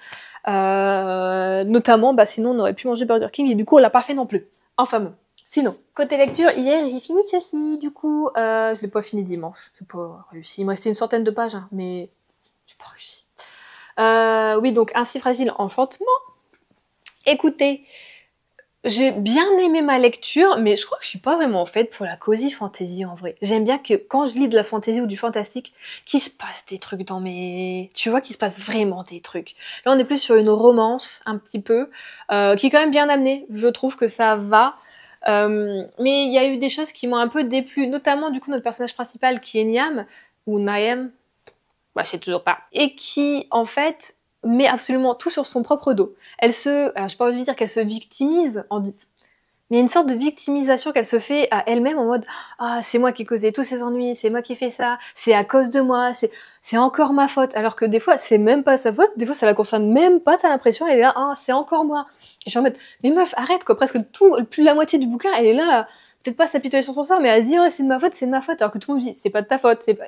Notamment, bah, sinon, on aurait pu manger Burger King, et du coup, on l'a pas fait non plus. Enfin bon. Sinon, côté lecture, hier, j'ai fini ceci, du coup, je l'ai pas fini dimanche. J'ai pas réussi. Il me restait une centaine de pages, hein, mais j'ai pas réussi. Oui, donc, Ainsi fragile, enchantement. Écoutez, j'ai bien aimé ma lecture, mais je crois que je suis pas vraiment faite pour la cozy fantasy en vrai. J'aime bien que quand je lis de la fantasy ou du fantastique, qu'il se passe des trucs dans mes... Tu vois, qu'il se passe vraiment des trucs. Là, on est plus sur une romance, un petit peu, qui est quand même bien amenée. Je trouve que ça va. Mais il y a eu des choses qui m'ont un peu déplu, notamment du coup notre personnage principal qui est Niam, ou Naem, bah, je sais toujours pas, et qui en fait met absolument tout sur son propre dos. Alors j'ai pas envie de dire qu'elle se victimise, mais il y a une sorte de victimisation qu'elle se fait à elle-même en mode ah c'est moi qui ai causé tous ces ennuis, c'est moi qui ai fait ça, c'est à cause de moi, c'est encore ma faute, alors que des fois c'est même pas sa faute, des fois ça la concerne même pas, t'as l'impression elle est là ah c'est encore moi. Et je suis en mode mais meuf arrête quoi, presque plus de la moitié du bouquin elle est là, peut-être pas s'apitoyer sur son sort, mais à se dire oh, c'est de ma faute, alors que tout le monde dit c'est pas de ta faute, c'est pas...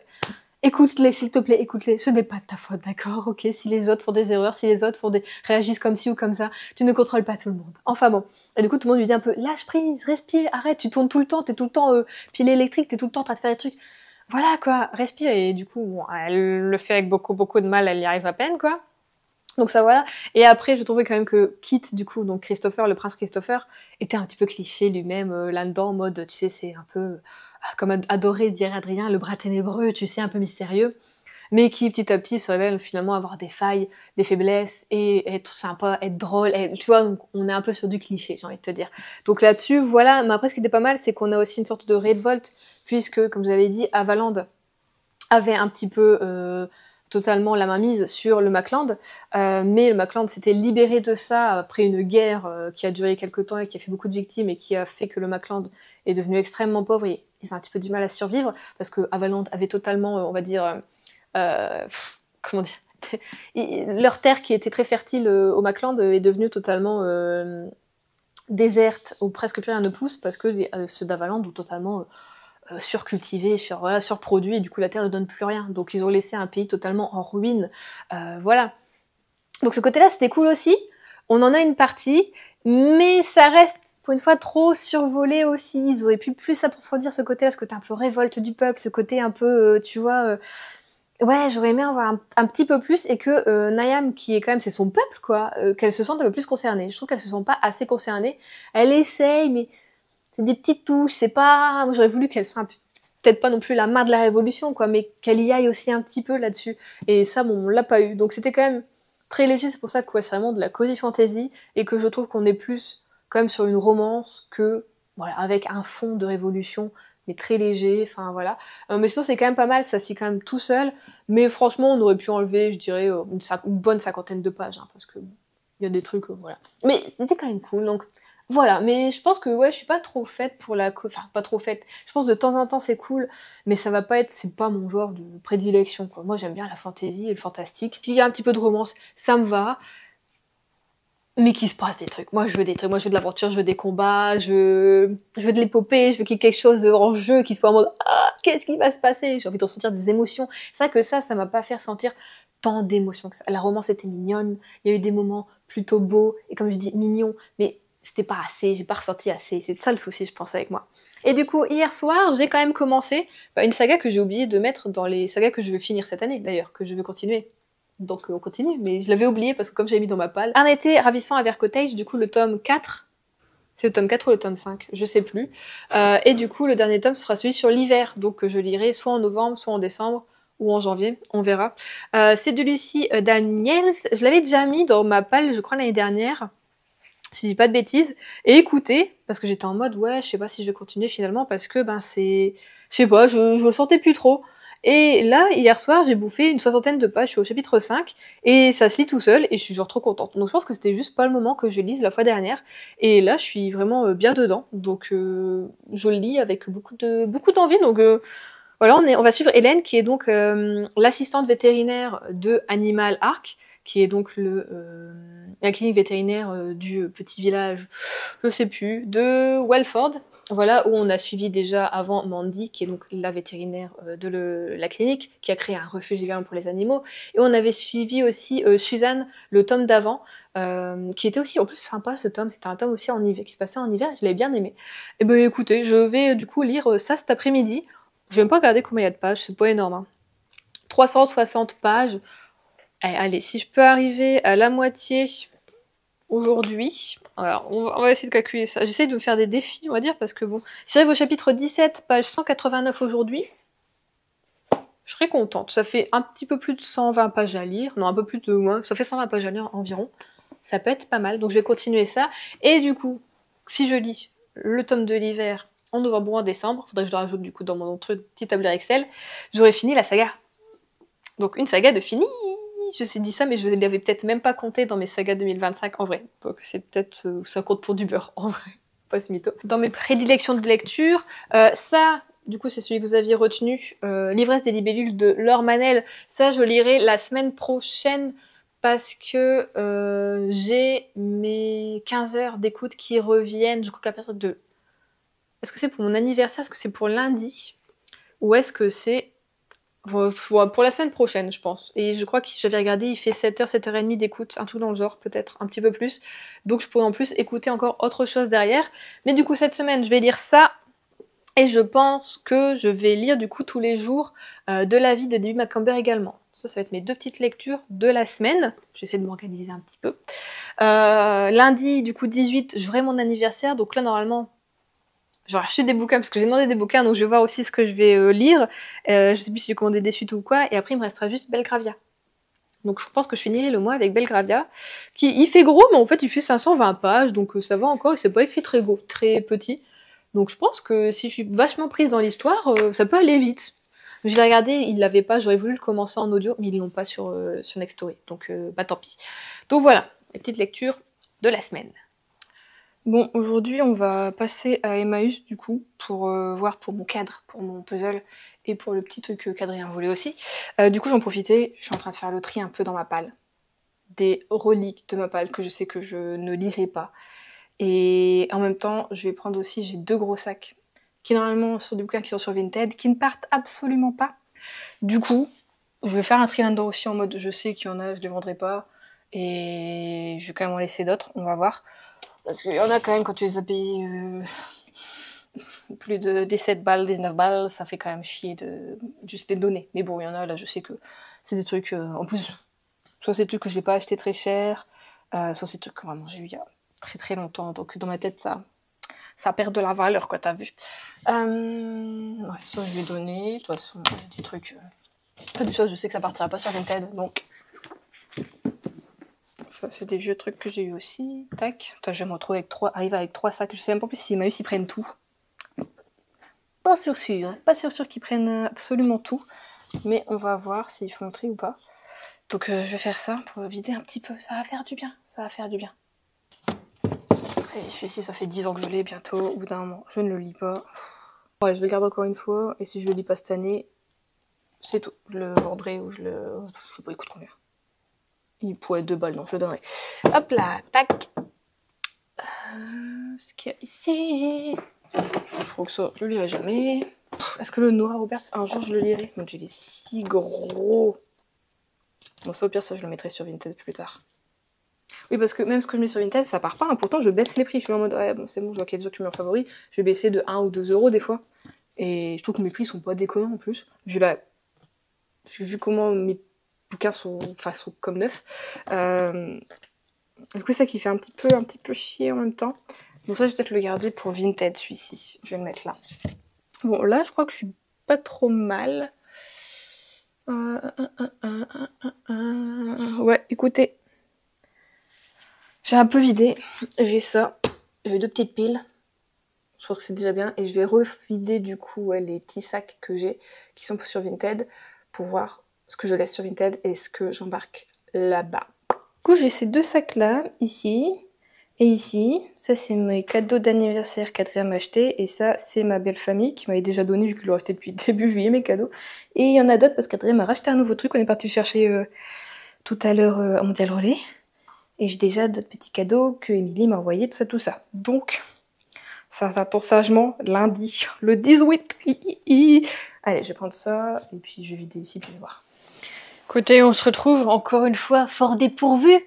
Écoute-les, s'il te plaît, écoute-les. Ce n'est pas de ta faute, d'accord? Ok, si les autres font des erreurs, si les autres réagissent comme ci ou comme ça, tu ne contrôles pas tout le monde. Enfin bon. Et du coup, tout le monde lui dit un peu, lâche prise, respire, arrête, tu tournes tout le temps, t'es tout le temps pile électrique, t'es tout le temps en train de faire des trucs. Voilà, quoi, respire. Et du coup, bon, elle le fait avec beaucoup, beaucoup de mal, elle y arrive à peine, quoi. Donc ça, voilà. Et après, je trouvais quand même que Kit, du coup, donc Christopher, le prince Christopher, était un petit peu cliché lui-même, là-dedans, en mode, tu sais, c'est un peu... comme adoré, dirait Adrien, le bras ténébreux, tu sais, un peu mystérieux, mais qui petit à petit se révèle finalement avoir des failles, des faiblesses, et être sympa, être drôle, tu vois, donc on est un peu sur du cliché, j'ai envie de te dire. Donc là-dessus, voilà, mais après ce qui était pas mal, c'est qu'on a aussi une sorte de révolte, puisque, comme je vous avais dit, Avaland avait un petit peu totalement la main mise sur le Macland, mais le Macland s'était libéré de ça après une guerre qui a duré quelques temps et qui a fait beaucoup de victimes et qui a fait que le Macland est devenu extrêmement pauvre et ils ont un petit peu du mal à survivre parce que Avaland avait totalement, on va dire, comment dire, leur terre qui était très fertile au Macland est devenue totalement déserte où presque plus rien ne pousse parce que ceux d'Avaland ont totalement surcultivé, surproduit, et du coup la terre ne donne plus rien. Donc ils ont laissé un pays totalement en ruine. Voilà. Donc ce côté-là, c'était cool aussi. On en a une partie, mais ça reste pour une fois trop survolé aussi. Ils auraient pu plus approfondir ce côté-là, ce côté un peu révolte du peuple, ce côté un peu, tu vois... Ouais, j'aurais aimé en voir un petit peu plus et que Nayam, qui est quand même, c'est son peuple, quoi, qu'elle se sente un peu plus concernée. Je trouve qu'elle se sent pas assez concernée. Elle essaye, mais c'est des petites touches, c'est pas... Moi, j'aurais voulu qu'elle soit peut-être pas non plus la main de la révolution, quoi, mais qu'elle y aille aussi un petit peu là-dessus. Et ça, bon, on l'a pas eu. Donc c'était quand même très léger, c'est pour ça que ouais, c'est vraiment de la cozy fantasy, et que je trouve qu'on est plus quand même sur une romance que, voilà, avec un fond de révolution, mais très léger, enfin voilà. Mais sinon c'est quand même pas mal, ça s'y quand même tout seul, mais franchement on aurait pu enlever, je dirais, une bonne cinquantaine de pages, hein, parce que il y a des trucs, voilà. Mais c'était quand même cool, donc voilà. Mais je pense que ouais, je suis pas trop faite pour enfin pas trop faite. Je pense de temps en temps c'est cool, mais ça va pas être, c'est pas mon genre de prédilection, quoi. Moi j'aime bien la fantasy et le fantastique. S'il y a un petit peu de romance, ça me va. Mais qu'il se passe des trucs. Moi, je veux des trucs. Moi, je veux de l'aventure, je veux des combats, je veux de l'épopée, je veux qu'il y ait quelque chose en jeu qui soit en mode ah, qu'est-ce qui va se passer? J'ai envie de ressentir des émotions. C'est vrai que ça m'a pas fait ressentir tant d'émotions que ça. La romance était mignonne, il y a eu des moments plutôt beaux, et comme je dis, mignons, mais c'était pas assez, j'ai pas ressenti assez. C'est ça le souci, je pense, avec moi. Et du coup, hier soir, j'ai quand même commencé une saga que j'ai oublié de mettre dans les sagas que je veux finir cette année, d'ailleurs, que je veux continuer. Donc on continue, mais je l'avais oublié parce que comme j'avais mis dans ma palle. Un été ravissant à Vercotage, du coup le tome 4, c'est le tome 4 ou le tome 5, je sais plus. Et du coup le dernier tome sera celui sur l'hiver, donc je lirai soit en novembre, soit en décembre, ou en janvier, on verra. C'est de Lucie Daniels, je l'avais déjà mis dans ma palle, je crois l'année dernière, si je dis pas de bêtises. Et écoutez, parce que j'étais en mode ouais, je sais pas si je vais continuer finalement, parce que ben c'est... Je sais pas, je le sentais plus trop. Et là, hier soir, j'ai bouffé une soixantaine de pages, je suis au chapitre 5, et ça se lit tout seul, et je suis genre trop contente. Donc je pense que c'était juste pas le moment que je lise la fois dernière, et là, je suis vraiment bien dedans, donc je le lis avec beaucoup d'envie, donc voilà, on va suivre Hélène, qui est donc l'assistante vétérinaire de Animal Arc, qui est donc la clinique vétérinaire du petit village, je sais plus, de Welford. Voilà, où on a suivi déjà avant Mandy, qui est donc la vétérinaire de la clinique, qui a créé un refuge également pour les animaux. Et on avait suivi aussi Suzanne, le tome d'avant, qui était aussi en plus sympa ce tome. C'était un tome aussi en hiver, qui se passait en hiver, je l'avais bien aimé. Et ben écoutez, je vais du coup lire ça cet après-midi. Je vais même pas regarder combien il y a de pages, c'est pas énorme. Hein. 360 pages. Allez, si je peux arriver à la moitié aujourd'hui, alors on va essayer de calculer ça. J'essaie de me faire des défis, on va dire, parce que bon, si j'arrive au chapitre 17, page 189 aujourd'hui, je serais contente. Ça fait un petit peu plus de 120 pages à lire, non, un peu plus de moins, ça fait 120 pages à lire environ. Ça peut être pas mal, donc je vais continuer ça. Et du coup, si je lis le tome de l'hiver en novembre ou en décembre, faudrait que je le rajoute du coup dans mon truc petit tableur Excel, j'aurais fini la saga. Donc une saga de fini. Je me suis dit ça, mais je ne l'avais peut-être même pas compté dans mes sagas 2025 en vrai. Donc c'est peut-être ça compte pour du beurre en vrai, pas ce mytho. Dans mes prédilections de lecture, ça, du coup c'est celui que vous aviez retenu, L'ivresse des libellules de Laure Manel. Ça je lirai la semaine prochaine parce que j'ai mes 15 heures d'écoute qui reviennent. Je crois qu'à partir de... Est-ce que c'est pour mon anniversaire? Est-ce que c'est pour lundi? Ou est-ce que c'est pour la semaine prochaine, je pense. Et je crois que j'avais regardé, il fait 7h, 7h30 d'écoute, un truc dans le genre, peut-être, un petit peu plus. Donc je pourrais en plus écouter encore autre chose derrière. Mais du coup, cette semaine, je vais lire ça. Et je pense que je vais lire du coup tous les jours de la vie de Debbie Macomber également. Ça va être mes deux petites lectures de la semaine. J'essaie de m'organiser un petit peu. Lundi, du coup, 18, j'aurai mon anniversaire. Donc là, normalement... J'aurais reçu des bouquins, parce que j'ai demandé des bouquins, donc je vais voir aussi ce que je vais lire. Je sais plus si j'ai commandé des suites ou quoi, et après il me restera juste Belgravia. Donc je pense que je finirai le mois avec Belgravia. Il fait gros, mais en fait il fait 520 pages, donc ça va encore, et c'est pas écrit très gros, très petit. Donc je pense que si je suis vachement prise dans l'histoire, ça peut aller vite. Je l'ai regardé, ils l'avaient pas, j'aurais voulu le commencer en audio, mais ils l'ont pas sur Nextory, donc bah tant pis. Donc voilà, les petites lectures de la semaine. Bon, aujourd'hui, on va passer à Emmaüs, du coup, pour voir pour mon cadre, pour mon puzzle, et pour le petit truc qu'Adrien voulait aussi. Du coup, j'en profitais, je suis en train de faire le tri un peu dans ma palle. Des reliques de ma palle que je sais que je ne lirai pas. Et en même temps, je vais prendre aussi, j'ai 2 gros sacs, qui normalement sont des bouquins qui sont sur Vinted, qui ne partent absolument pas. Du coup, je vais faire un tri là-dedans aussi en mode, je sais qu'il y en a, je les vendrai pas, et je vais quand même en laisser d'autres, on va voir. Parce qu'il y en a quand même, quand tu les as payés plus de 17 balles, 19 balles, ça fait quand même chier de juste les donner. Mais bon, il y en a, là, je sais que c'est des trucs... en plus, soit c'est des trucs que j'ai pas acheté très cher, soit c'est des trucs que vraiment j'ai eu il y a très très longtemps. Donc dans ma tête, ça perd de la valeur, quoi, t'as vu. Ouais, ça je vais donner. De toute façon, des trucs... des choses, je sais que ça partira pas sur Vinted, donc... Ça, c'est des vieux trucs que j'ai eu aussi. Tac. Attends, je vais me retrouver avec arriver avec 3 sacs. Je sais même pas plus si Emmaüs ils prennent tout. pas sûr, hein. Pas sûr qu'ils prennent absolument tout. Mais on va voir s'ils font le tri ou pas. Donc je vais faire ça pour vider un petit peu. Ça va faire du bien, ça va faire du bien. Et celui-ci, ça fait 10 ans que je l'ai bientôt. Au bout d'un moment, je ne le lis pas. Ouais, je le garde encore une fois. Et si je le lis pas cette année, c'est tout. Je le vendrai ou je sais pas, il coûte combien. Il pourrait être 2 balles, donc je le donnerai. Hop là, tac. Ce qu'il y a ici. Je crois que ça, je le lirai jamais. Est-ce que le Nora Roberts, un jour je le lirai? Mon dieu, il est si gros. Bon, ça au pire, ça je le mettrai sur Vinted plus tard. Oui, parce que même ce que je mets sur Vinted, ça part pas. Hein. Pourtant, je baisse les prix. Je suis en mode, ouais, bon, c'est bon, je vois qu'il y a des gens qui m'ont favori. Je vais baisser de 1 ou 2 euros des fois. Et je trouve que mes prix sont pas déconnants en plus. Vu comment mes bouquins sont comme neufs. Du coup, c'est ça qui fait un petit peu chier en même temps. Bon, ça, je vais peut-être le garder pour Vinted, celui-ci. Je vais le mettre là. Bon, là, je crois que je suis pas trop mal. Ouais, écoutez. J'ai un peu vidé. J'ai ça. J'ai 2 petites piles. Je pense que c'est déjà bien. Et je vais revider, du coup, les petits sacs que j'ai, qui sont sur Vinted, pour voir ce que je laisse sur Vinted et ce que j'embarque là-bas. Du coup, j'ai ces 2 sacs-là, ici. Et ici, ça c'est mes cadeaux d'anniversaire qu'Adrien m'a acheté. Et ça, c'est ma belle famille qui m'avait déjà donné, vu que je l'ai acheté depuis début juillet, mes cadeaux. Et il y en a d'autres parce qu'Adrien m'a racheté un nouveau truc. On est parti chercher tout à l'heure à Mondial Relais. Et j'ai déjà d'autres petits cadeaux que Émilie m'a envoyé, tout ça. Donc, ça s'attend sagement lundi, le 18. Allez, je vais prendre ça. Et puis je vais vider ici, puis je vais voir. Écoutez, on se retrouve encore une fois fort dépourvu.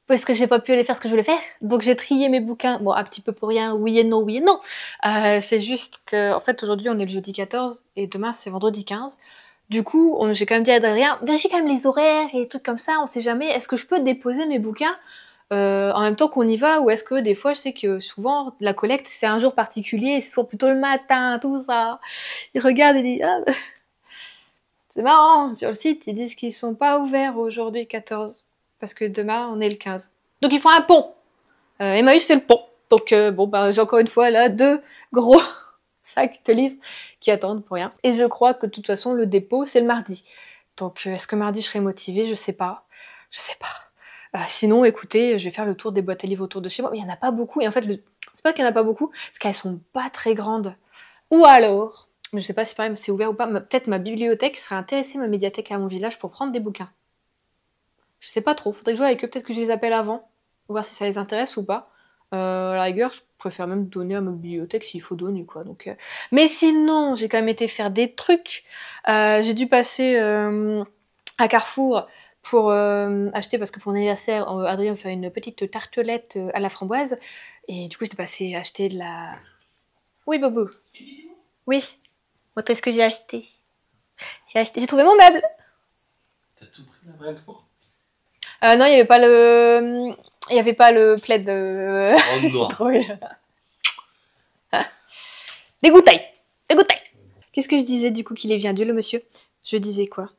Parce que j'ai pas pu aller faire ce que je voulais faire. Donc j'ai trié mes bouquins. Bon, un petit peu pour rien, oui et non, oui et non. C'est juste que, en fait, aujourd'hui, on est le jeudi 14 et demain, c'est vendredi 15. Du coup, j'ai quand même dit à Adrien, vérifie quand même les horaires et des trucs comme ça, on sait jamais. Est-ce que je peux déposer mes bouquins en même temps qu'on y va, ou est-ce que des fois, je sais que souvent, la collecte, c'est un jour particulier, c'est souvent plutôt le matin, tout ça. Il regarde et dit, ah, c'est marrant, sur le site, ils disent qu'ils sont pas ouverts aujourd'hui 14. Parce que demain, on est le 15. Donc, ils font un pont. Emmaüs fait le pont. Donc, bon, bah, j'ai encore une fois, là, 2 gros sacs de livres qui attendent pour rien. Et je crois que, de toute façon, le dépôt, c'est le mardi. Donc, est-ce que mardi, je serai motivée? Je sais pas. Je sais pas. Sinon, écoutez, je vais faire le tour des boîtes à livres autour de chez moi. Mais il y en a pas beaucoup. Et en fait, c'est pas qu'il y en a pas beaucoup, c'est qu'elles sont pas très grandes. Ou alors, je sais pas si pareil, c'est ouvert ou pas, peut-être ma bibliothèque serait intéressée, ma médiathèque à mon village, pour prendre des bouquins. Je sais pas trop, faudrait que je joue avec eux, peut-être que je les appelle avant, voir si ça les intéresse ou pas. À la rigueur, je préfère même donner à ma bibliothèque s'il faut donner, quoi. Donc, mais sinon, j'ai quand même été faire des trucs. J'ai dû passer à Carrefour pour acheter, parce que pour mon anniversaire, Adrien me fait une petite tartelette à la framboise. Et du coup, j'étais passée acheter de la... Oui, Bobo. Oui. Montrez ce que j'ai acheté. J'ai trouvé mon meuble. T'as tout pris là, vraiment? Non, il n'y avait pas le... Il n'y avait pas le plaid. Oh non. C'est trop bien. Dégoûtaille. Dégoûtaille. Qu'est-ce que je disais du coup qu'il est bien Dieu le monsieur? Je disais quoi?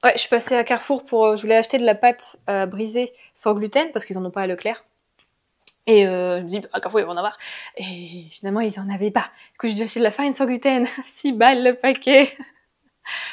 Ouais, je suis passée à Carrefour pour... je voulais acheter de la pâte brisée sans gluten parce qu'ils en ont pas à Leclerc. Et je me dis, à Carrefour, ils vont en avoir. Et finalement, ils en avaient pas. Du coup, j'ai dû acheter de la farine sans gluten. 6 balles le paquet.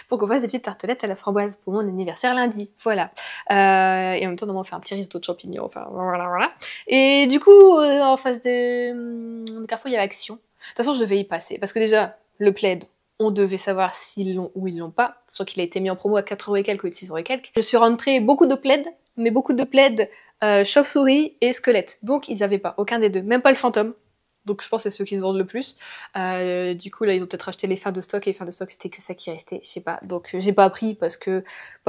Pour qu'on fasse des petites tartelettes à la framboise pour mon anniversaire lundi. Voilà. Et en même temps, on va faire un petit risotto de champignons. Enfin, voilà. Et du coup, en face de Carrefour, il y avait Action. De toute façon, je devais y passer. Parce que déjà, le plaid, on devait savoir s'ils l'ont ou ils l'ont pas. Sauf qu'il a été mis en promo à 4 € et quelques ou 6 € et quelques. Je suis rentrée beaucoup de plaids, mais beaucoup de plaids chauve-souris et squelette. Donc, ils avaient pas. Aucun des deux. Même pas le fantôme. Donc je pense que c'est ceux qui se vendent le plus. Du coup là ils ont peut-être acheté les fins de stock et les fins de stock c'était que ça qui restait, je sais pas. Donc j'ai pas pris parce que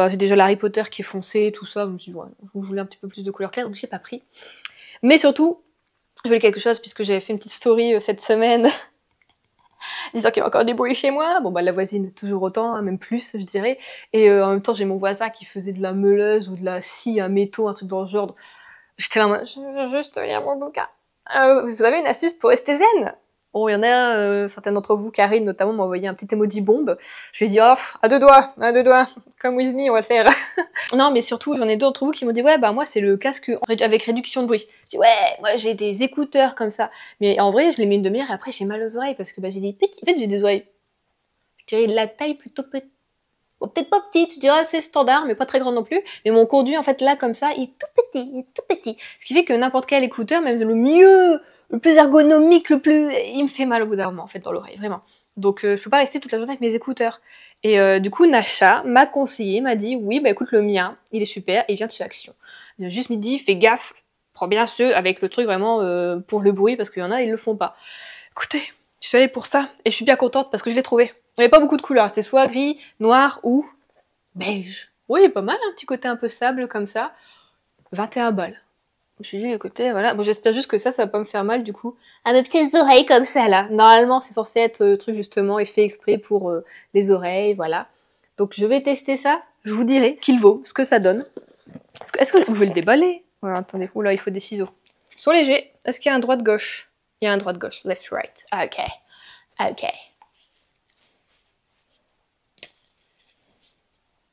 j'ai déjà l'Harry Potter qui est foncé, tout ça. Donc je me suis dit ouais, je voulais un petit peu plus de couleur claire donc j'ai pas pris. Mais surtout, je voulais quelque chose puisque j'avais fait une petite story cette semaine disant qu'il y a encore des bruits chez moi. Bon bah la voisine toujours autant, hein, même plus je dirais. Et en même temps j'ai mon voisin qui faisait de la meuleuse ou de la scie, un métaux, un truc dans le genre. J'étais là en mode, je veux juste lire mon bouquin. Vous avez une astuce pour rester zen? Bon, il y en a certaines d'entre vous, Karine notamment, m'a envoyé un petit emoji bombe. Je lui ai dit, oh, à deux doigts, comme with me, on va le faire. Non, mais surtout, j'en ai d'autres d'entre vous qui m'ont dit, ouais, bah moi, c'est le casque avec réduction de bruit. Je dis, ouais, moi, j'ai des écouteurs comme ça. Mais en vrai, je les mets une demi-heure et après, j'ai mal aux oreilles parce que bah, j'ai des petits... En fait, j'ai des oreilles, je dirais, de la taille plutôt petite. Bon, peut-être pas petite, je dirais c'est standard, mais pas très grande non plus. Mais mon conduit, en fait, là, comme ça, il est tout petit. Ce qui fait que n'importe quel écouteur, même le mieux, le plus ergonomique, il me fait mal au bout d'un moment, en fait, dans l'oreille, vraiment. Donc, je peux pas rester toute la journée avec mes écouteurs. Et du coup, Nacha m'a conseillé, m'a dit, oui, bah écoute, le mien, il est super, et il vient de chez Action. Il m'a juste dit, fais gaffe, prends bien ceux avec le truc vraiment pour le bruit, parce qu'il y en a, ils le font pas. Écoutez, je suis allée pour ça, et je suis bien contente parce que je l'ai trouvé. Il n'y avait pas beaucoup de couleurs, c'était soit gris, noir ou beige. Oui, pas mal, un petit côté un peu sable comme ça. 21 balles. Je me suis dit, écoutez, voilà. Bon, j'espère juste que ça va pas me faire mal du coup. À mes petites oreilles comme ça là. Normalement, c'est censé être truc justement et fait exprès pour les oreilles, voilà. Donc je vais tester ça. Je vous dirai ce qu'il vaut, ce que ça donne. Est-ce que je vais le déballer? Ouais, attendez. Oula, il faut des ciseaux. Ils sont légers. Est-ce qu'il y a un droit de gauche? Il y a un droit de gauche. Left, right. Ok. Ok.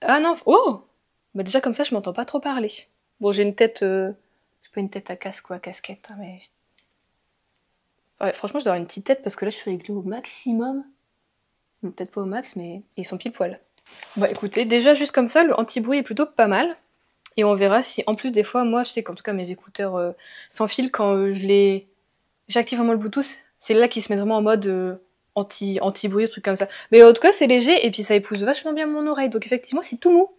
Ah non, oh! Bah déjà comme ça, je m'entends pas trop parler. Bon, j'ai une tête... c'est pas une tête à casque ou à casquette, hein, mais... Ouais, franchement, je dois avoir une petite tête parce que là, je suis réglée au maximum. Peut-être pas au max, mais ils sont pile poil. Bah écoutez, déjà juste comme ça, le anti-bruit est plutôt pas mal. Et on verra si, en plus, des fois, moi, je sais qu'en tout cas, mes écouteurs sans fil, quand j'active vraiment le Bluetooth, c'est là qu'ils se mettent vraiment en mode... anti-bruit, truc comme ça. Mais en tout cas, c'est léger et puis ça épouse vachement bien mon oreille. Donc effectivement, c'est tout mou.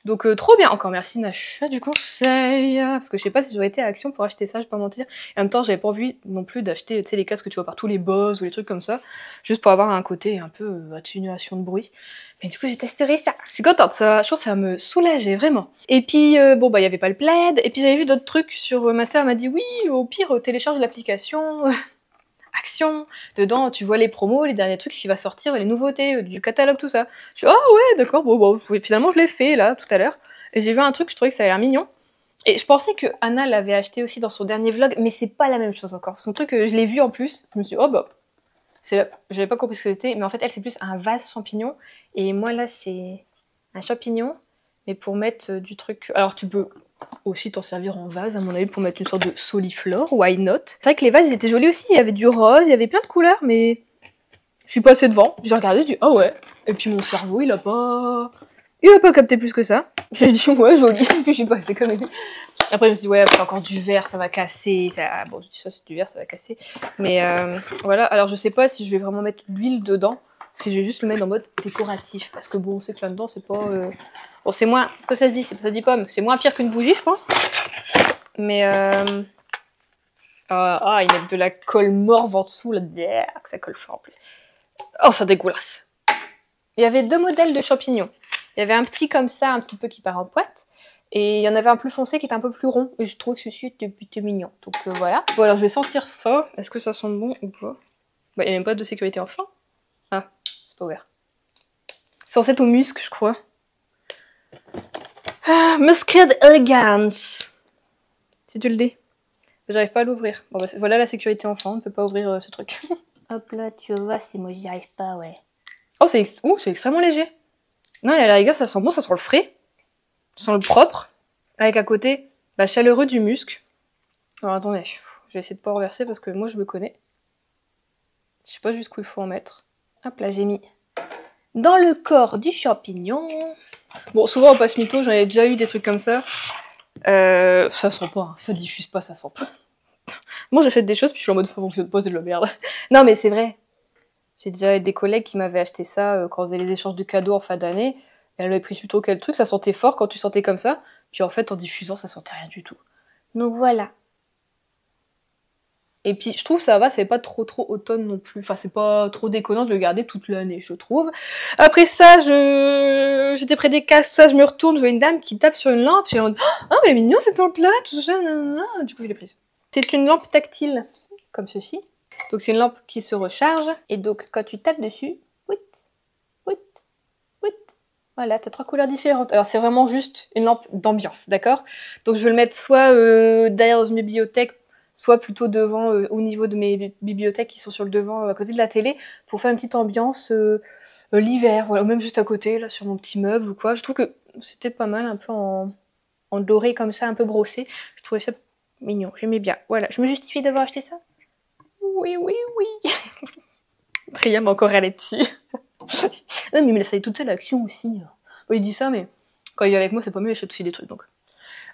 Donc trop bien. Encore merci Nacha du conseil. Parce que je sais pas si j'aurais été à Action pour acheter ça, je vais pas mentir. Et en même temps, j'avais pas envie non plus d'acheter, tu sais, les casques que tu vois partout, les Bose ou les trucs comme ça. Juste pour avoir un côté un peu atténuation de bruit. Mais du coup, j'ai testé ça. Je suis contente, ça, je pense que ça va me soulager, vraiment. Et puis, bon, bah, il y avait pas le plaid. Et puis, j'avais vu d'autres trucs sur... ma soeur m'a dit, oui, au pire, télécharge l'application... Action, dedans tu vois les promos, les derniers trucs, ce qui va sortir, les nouveautés du catalogue, tout ça. Je suis ah ouais d'accord, bon, finalement je l'ai fait là tout à l'heure, et j'ai vu un truc, je trouvais que ça a l'air mignon, et je pensais que Anna l'avait acheté aussi dans son dernier vlog, mais c'est pas la même chose encore. Son truc, je l'ai vu en plus, je me suis dit, oh bah, j'avais pas compris ce que c'était, mais en fait elle c'est plus un vase champignon, et moi là c'est un champignon, mais pour mettre du truc, alors tu peux aussi t'en servir en vase, à mon avis, pour mettre une sorte de soliflore, why not. C'est vrai que les vases, ils étaient jolis aussi, il y avait du rose, il y avait plein de couleurs, mais je suis passée devant, j'ai regardé, j'ai dit, ah ouais. Et puis mon cerveau, il a pas capté plus que ça. J'ai dit, ouais, joli, et puis je suis passée comme elle. Après, je me suis dit, ouais, c'est encore du verre, ça va casser. Bon, je dis ça, c'est du verre, ça va casser. Mais voilà, alors je sais pas si je vais vraiment mettre l'huile dedans, ou si je vais juste le mettre en mode décoratif, parce que bon, on sait que là-dedans, c'est pas... Bon, c'est moins... Ce que ça se dit, ça se dit pomme. C'est moins pire qu'une bougie, je pense. Mais... ils mettent de la colle morve en dessous, là. Que ça colle fort, en plus. Oh, ça dégueulasse. Il y avait deux modèles de champignons. Il y avait un petit comme ça, un petit peu qui part en pointe. Et il y en avait un plus foncé qui était un peu plus rond. Et je trouve que celui-ci était plutôt mignon. Donc voilà. Bon, alors je vais sentir ça. Est-ce que ça sent bon ou pas? Bah, il n'y a même pas de sécurité enfant. Ah, c'est pas ouvert. C'est censé être au musc, je crois. Ah, Muscade Elegance. Si tu le dis. J'arrive pas à l'ouvrir. Bon, bah, voilà la sécurité enfant, on ne peut pas ouvrir ce truc. Hop là, tu vois, si moi j'y arrive pas, ouais. Oh, c'est extrêmement léger. Non, et à la rigueur, ça sent bon, ça sent le frais. Ça sent le propre. Avec à côté, chaleureux du musc. Alors attendez, je vais essayer de pas renverser parce que moi je me connais. Je sais pas jusqu'où il faut en mettre. Hop là, j'ai mis dans le corps du champignon. Bon, souvent, on passe mytho, j'en ai déjà eu des trucs comme ça. Ça sent pas, hein. Ça diffuse pas, ça sent pas. Moi, j'achète des choses, puis je suis en mode, ça fonctionne pas, c'est de la merde. Non, mais c'est vrai. J'ai déjà des collègues qui m'avaient acheté ça quand on faisait les échanges de cadeaux en fin d'année. Elle avait pris plutôt quel truc, ça sentait fort quand tu sentais comme ça. Puis en fait, en diffusant, ça sentait rien du tout. Donc voilà. Et puis, je trouve ça va, c'est pas trop automne non plus. Enfin, c'est pas trop déconnant de le garder toute l'année, je trouve. Après ça, j'étais près des casques, ça, je me retourne, je vois une dame qui tape sur une lampe. J'ai en mode, ah, mais elle est mignon cette lampe-là, tout ça, du coup, je l'ai prise. C'est une lampe tactile, comme ceci. Donc, c'est une lampe qui se recharge. Et donc, quand tu tapes dessus, voilà, t'as 3 couleurs différentes. Alors, c'est vraiment juste une lampe d'ambiance, d'accord? Donc, je vais le mettre soit derrière dans une bibliothèque, soit plutôt devant, au niveau de mes bibliothèques qui sont sur le devant, à côté de la télé, pour faire une petite ambiance l'hiver, voilà, ou même juste à côté, là, sur mon petit meuble ou quoi. Je trouve que c'était pas mal, un peu en doré comme ça, un peu brossé. Je trouvais ça mignon, j'aimais bien. Voilà, je me justifie d'avoir acheté ça? Oui, oui, oui. Priya m'a encore râlé dessus. Non, mais il me laisse aller toute seule à l'action aussi. Bon, il dit ça, mais quand il est avec moi, c'est pas mieux, il achète aussi des trucs, donc.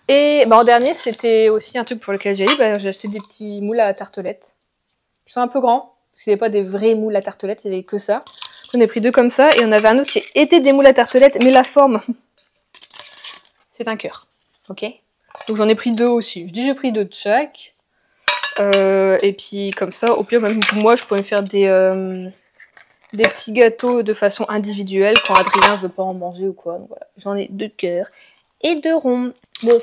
Et bah, en dernier, c'était aussi un truc pour lequel j'ai acheté des petits moules à tartelettes. Ils sont un peu grands, parce que c'était pas des vrais moules à tartelettes, il y avait que ça. On a pris 2 comme ça, et on avait un autre qui était des moules à tartelettes, mais la forme, c'est un cœur, ok? Donc j'en ai pris 2 aussi. Je dis j'ai pris 2 de chaque. Et puis comme ça, au pire, même pour moi, je pourrais me faire des petits gâteaux de façon individuelle quand Adrien veut pas en manger ou quoi. Donc voilà, j'en ai 2 cœurs et 2 ronds. Bon,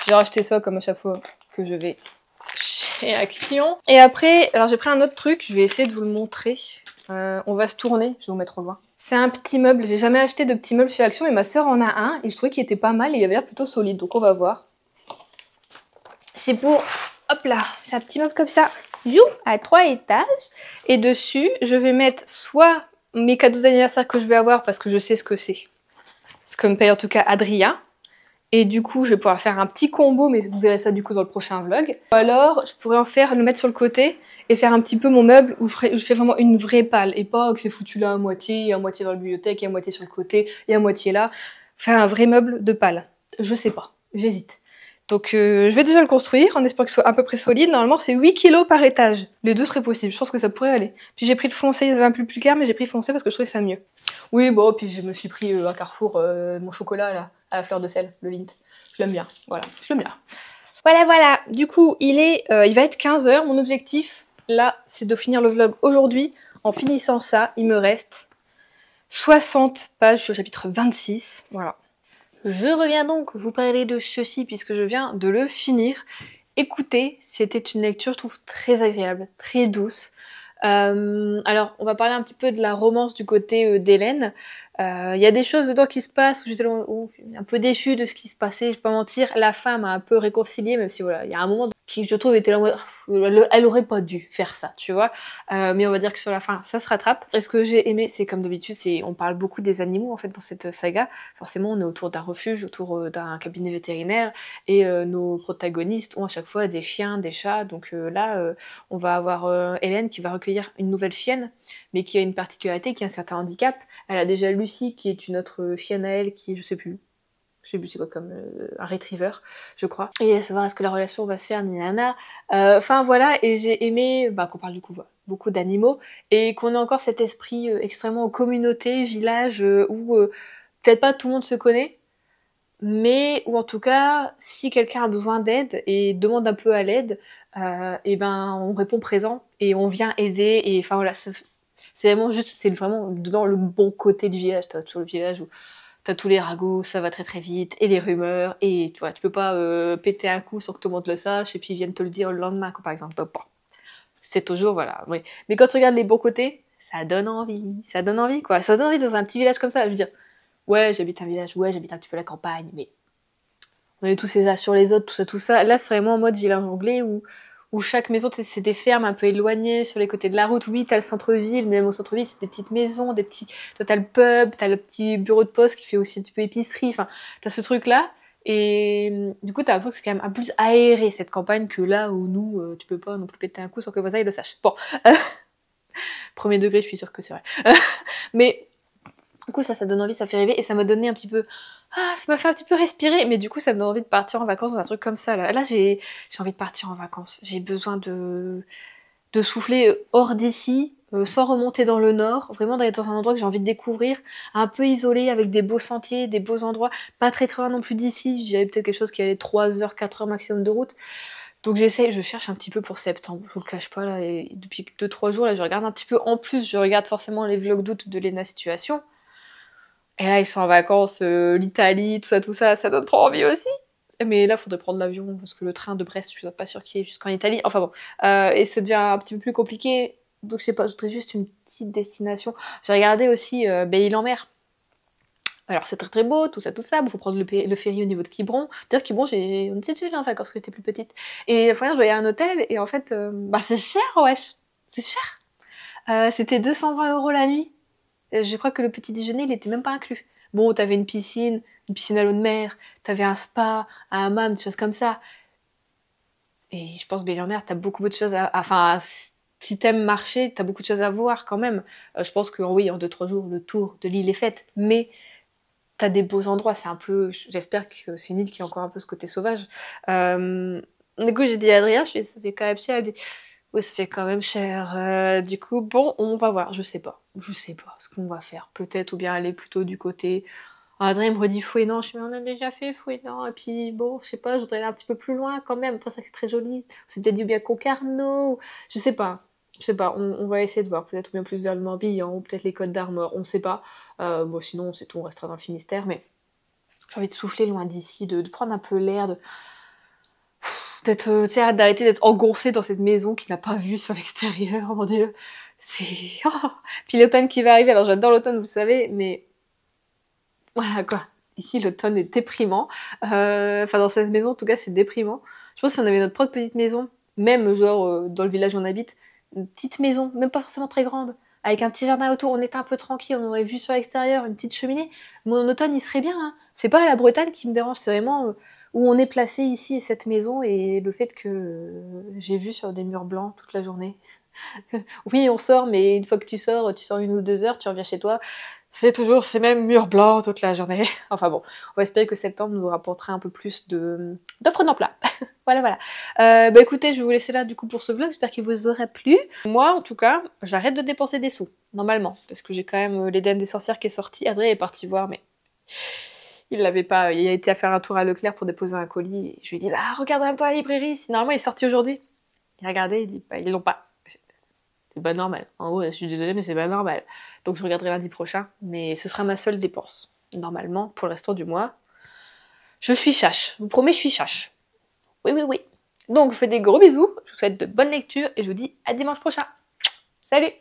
j'ai racheté ça comme à chaque fois que je vais chez Action. Et après, alors j'ai pris un autre truc, je vais essayer de vous le montrer. On va se tourner, je vais vous mettre au loin. C'est un petit meuble, j'ai jamais acheté de petit meuble chez Action, mais ma soeur en a un et je trouvais qu'il était pas mal et il avait l'air plutôt solide, donc on va voir. C'est pour, hop là, c'est un petit meuble comme ça, à 3 étages. Et dessus, je vais mettre soit mes cadeaux d'anniversaire que je vais avoir parce que je sais ce que c'est. Ce que me paye en tout cas Adrien. Et du coup, je vais pouvoir faire un petit combo, mais vous verrez ça du coup dans le prochain vlog. Ou alors, je pourrais le mettre sur le côté et faire un petit peu mon meuble où je fais vraiment une vraie palle. Et pas que c'est foutu là à moitié, et à moitié dans la bibliothèque, et à moitié sur le côté, et à moitié là. Faire un vrai meuble de palle. Je sais pas, j'hésite. Donc je vais déjà le construire en espérant que ce soit à peu près solide. Normalement c'est 8 kilos par étage. Les deux seraient possibles, je pense que ça pourrait aller. Puis j'ai pris le foncé, il y avait un plus clair, mais j'ai pris le foncé parce que je trouvais ça mieux. Oui bon, puis je me suis pris à Carrefour mon chocolat là, à la fleur de sel, le Lindt. Je l'aime bien, voilà, je l'aime bien. Voilà, du coup il va être 15 h. Mon objectif là c'est de finir le vlog aujourd'hui. En finissant ça, il me reste 60 pages, je suis au chapitre 26, voilà. Je reviens donc vous parler de ceci puisque je viens de le finir. Écoutez, c'était une lecture, je trouve, très agréable, très douce. Alors, on va parler un petit peu de la romance du côté d'Hélène. Il y a des choses dedans qui se passent où j'étais un peu déçue de ce qui se passait, je vais pas mentir. La femme a un peu réconcilié, même si voilà, il y a un moment qui, je trouve, était là en mode, elle aurait pas dû faire ça, tu vois. Mais on va dire que sur la fin, ça se rattrape. Et ce que j'ai aimé, c'est comme d'habitude, on parle beaucoup des animaux en fait dans cette saga. Forcément, on est autour d'un refuge, autour d'un cabinet vétérinaire, et nos protagonistes ont à chaque fois des chiens, des chats. Donc là, on va avoir Hélène qui va recueillir une nouvelle chienne, mais qui a une particularité, qui a un certain handicap. Elle a déjà Lucie, qui est une autre chienne à elle, qui je sais plus c'est quoi comme un retriever, je crois. Et à savoir est-ce que la relation va se faire, ni nana. Enfin voilà, et j'ai aimé qu'on parle du coup beaucoup d'animaux, et qu'on ait encore cet esprit extrêmement communauté, village, où peut-être pas tout le monde se connaît, mais où en tout cas, si quelqu'un a besoin d'aide et demande un peu à l'aide, et ben on répond présent, et on vient aider, et enfin voilà, c'est vraiment dans le bon côté du village. T'as toujours le village où t'as tous les ragots, ça va très très vite, et les rumeurs, et tu vois, tu peux pas péter un coup sans que tout le monde le sache, et puis ils viennent te le dire le lendemain, quoi, par exemple. Bon, c'est toujours, voilà. Oui. Mais quand tu regardes les bons côtés, ça donne envie, quoi. Ça donne envie dans un petit village comme ça. Je veux dire, ouais, j'habite un village, ouais, j'habite un petit peu la campagne, mais on est tous les uns sur les autres, tout ça. Là, c'est vraiment en mode village anglais où chaque maison, c'est des fermes un peu éloignées sur les côtés de la route. Oui, t'as le centre-ville, mais même au centre-ville, c'est des petites maisons, toi, t'as le pub, t'as le petit bureau de poste qui fait aussi un petit peu épicerie. Enfin, t'as ce truc-là. Et du coup, t'as l'impression que c'est quand même un peu plus aéré, cette campagne, que là où nous, tu peux pas non plus péter un coup sans que le voisin il le sache. Bon. Premier degré, je suis sûre que c'est vrai. Mais du coup, ça donne envie, ça fait rêver, et ça m'a donné un petit peu... Ah, ça m'a fait un petit peu respirer, mais du coup, ça me donne envie de partir en vacances dans un truc comme ça. Là j'ai envie de partir en vacances. J'ai besoin de souffler hors d'ici, sans remonter dans le nord. Vraiment d'aller dans un endroit que j'ai envie de découvrir, un peu isolé, avec des beaux sentiers, des beaux endroits. Pas très très loin non plus d'ici. Je dirais peut-être quelque chose qui allait 3 heures, 4 heures maximum de route. Donc je cherche un petit peu pour septembre, je vous le cache pas là, et depuis 2-3 jours là je regarde un petit peu, en plus je regarde forcément les vlogs d'août de Lena Situation, et là ils sont en vacances, l'Italie, tout ça, ça donne trop envie aussi. Mais là faudrait prendre l'avion, parce que le train de Brest, je suis pas sûre qu'il y ait jusqu'en Italie, enfin bon, et ça devient un petit peu plus compliqué, donc je sais pas, je voudrais juste une petite destination. J'ai regardé aussi Belle-Île-en-Mer, Alors c'est très très beau, tout ça, il faut prendre le ferry au niveau de Quiberon. D'ailleurs Quiberon, on était déjà allé en vacances quand j'étais plus petite. Et enfin, je voyais un hôtel, et en fait, bah c'est cher, wesh. C'est cher. C'était 220 € la nuit. Je crois que le petit déjeuner, il était même pas inclus. Bon, t'avais une piscine à l'eau de mer, t'avais un spa, un hammam, des choses comme ça. Et je pense, Belle-en-Mer, t'as beaucoup de choses à... Enfin, si t'aimes marcher, t'as beaucoup de choses à voir quand même. Je pense que oui, en 2-3 jours, le tour de l'île est fait. Mais t'as des beaux endroits, c'est un peu... J'espère que c'est une île qui a encore un peu ce côté sauvage. Du coup, j'ai dit à Adrien, ça fait quand même cher. Elle dit, oui, ça fait quand même cher. Du coup, bon, on va voir. Je sais pas ce qu'on va faire. Peut-être, ou bien aller plutôt du côté... Adrien me redit Fouesnant, je suis mais on a déjà fait Fouesnant, et puis bon, je sais pas, je voudrais aller un petit peu plus loin quand même, après ça c'est très joli, c'est peut-être du bien Concarneau, je sais pas, on va essayer de voir, peut-être bien plus vers le Morbihan, ou peut-être les Côtes d'Armor, on sait pas, bon sinon c'est tout, on restera dans le Finistère, mais j'ai envie de souffler loin d'ici, de prendre un peu l'air, d'être, tu sais, d'arrêter d'être engoncé dans cette maison qui n'a pas vue sur l'extérieur, oh mon dieu, c'est... Oh. Puis l'automne qui va arriver, alors j'adore l'automne, vous savez, mais... Voilà quoi. Ici, l'automne est déprimant. Enfin, dans cette maison, en tout cas, c'est déprimant. Je pense que si on avait notre propre petite maison, même genre dans le village où on habite, une petite maison, même pas forcément très grande, avec un petit jardin autour, on était un peu tranquille, on aurait vu sur l'extérieur, une petite cheminée. Mon automne, il serait bien. Hein. C'est pas la Bretagne qui me dérange, c'est vraiment où on est placé ici, et cette maison, et le fait que j'ai vu sur des murs blancs toute la journée. Oui, on sort, mais une fois que tu sors 1 ou 2 heures, tu reviens chez toi. C'est toujours ces mêmes murs blancs toute la journée. Enfin bon, on va espérer que septembre nous rapportera un peu plus d'offres d'emploi. Voilà. Bah écoutez, je vais vous laisser là du coup pour ce vlog, j'espère qu'il vous aura plu. Moi en tout cas, j'arrête de dépenser des sous, normalement, parce que j'ai quand même l'Éden des sorcières qui est sorti. Adrien est parti voir, mais il l'avait pas, il a été à faire un tour à Leclerc pour déposer un colis. Et je lui ai dit, bah regarde en même temps à la librairie, si normalement il est sorti aujourd'hui. Il a regardé, il dit, bah ils l'ont pas. C'est pas normal. En gros, je suis désolée, mais c'est pas normal. Donc je regarderai lundi prochain, mais ce sera ma seule dépense. Normalement, pour le restant du mois, je suis chache. Je vous promets, je suis chache. Oui. Donc je vous fais des gros bisous, je vous souhaite de bonnes lectures et je vous dis à dimanche prochain. Salut!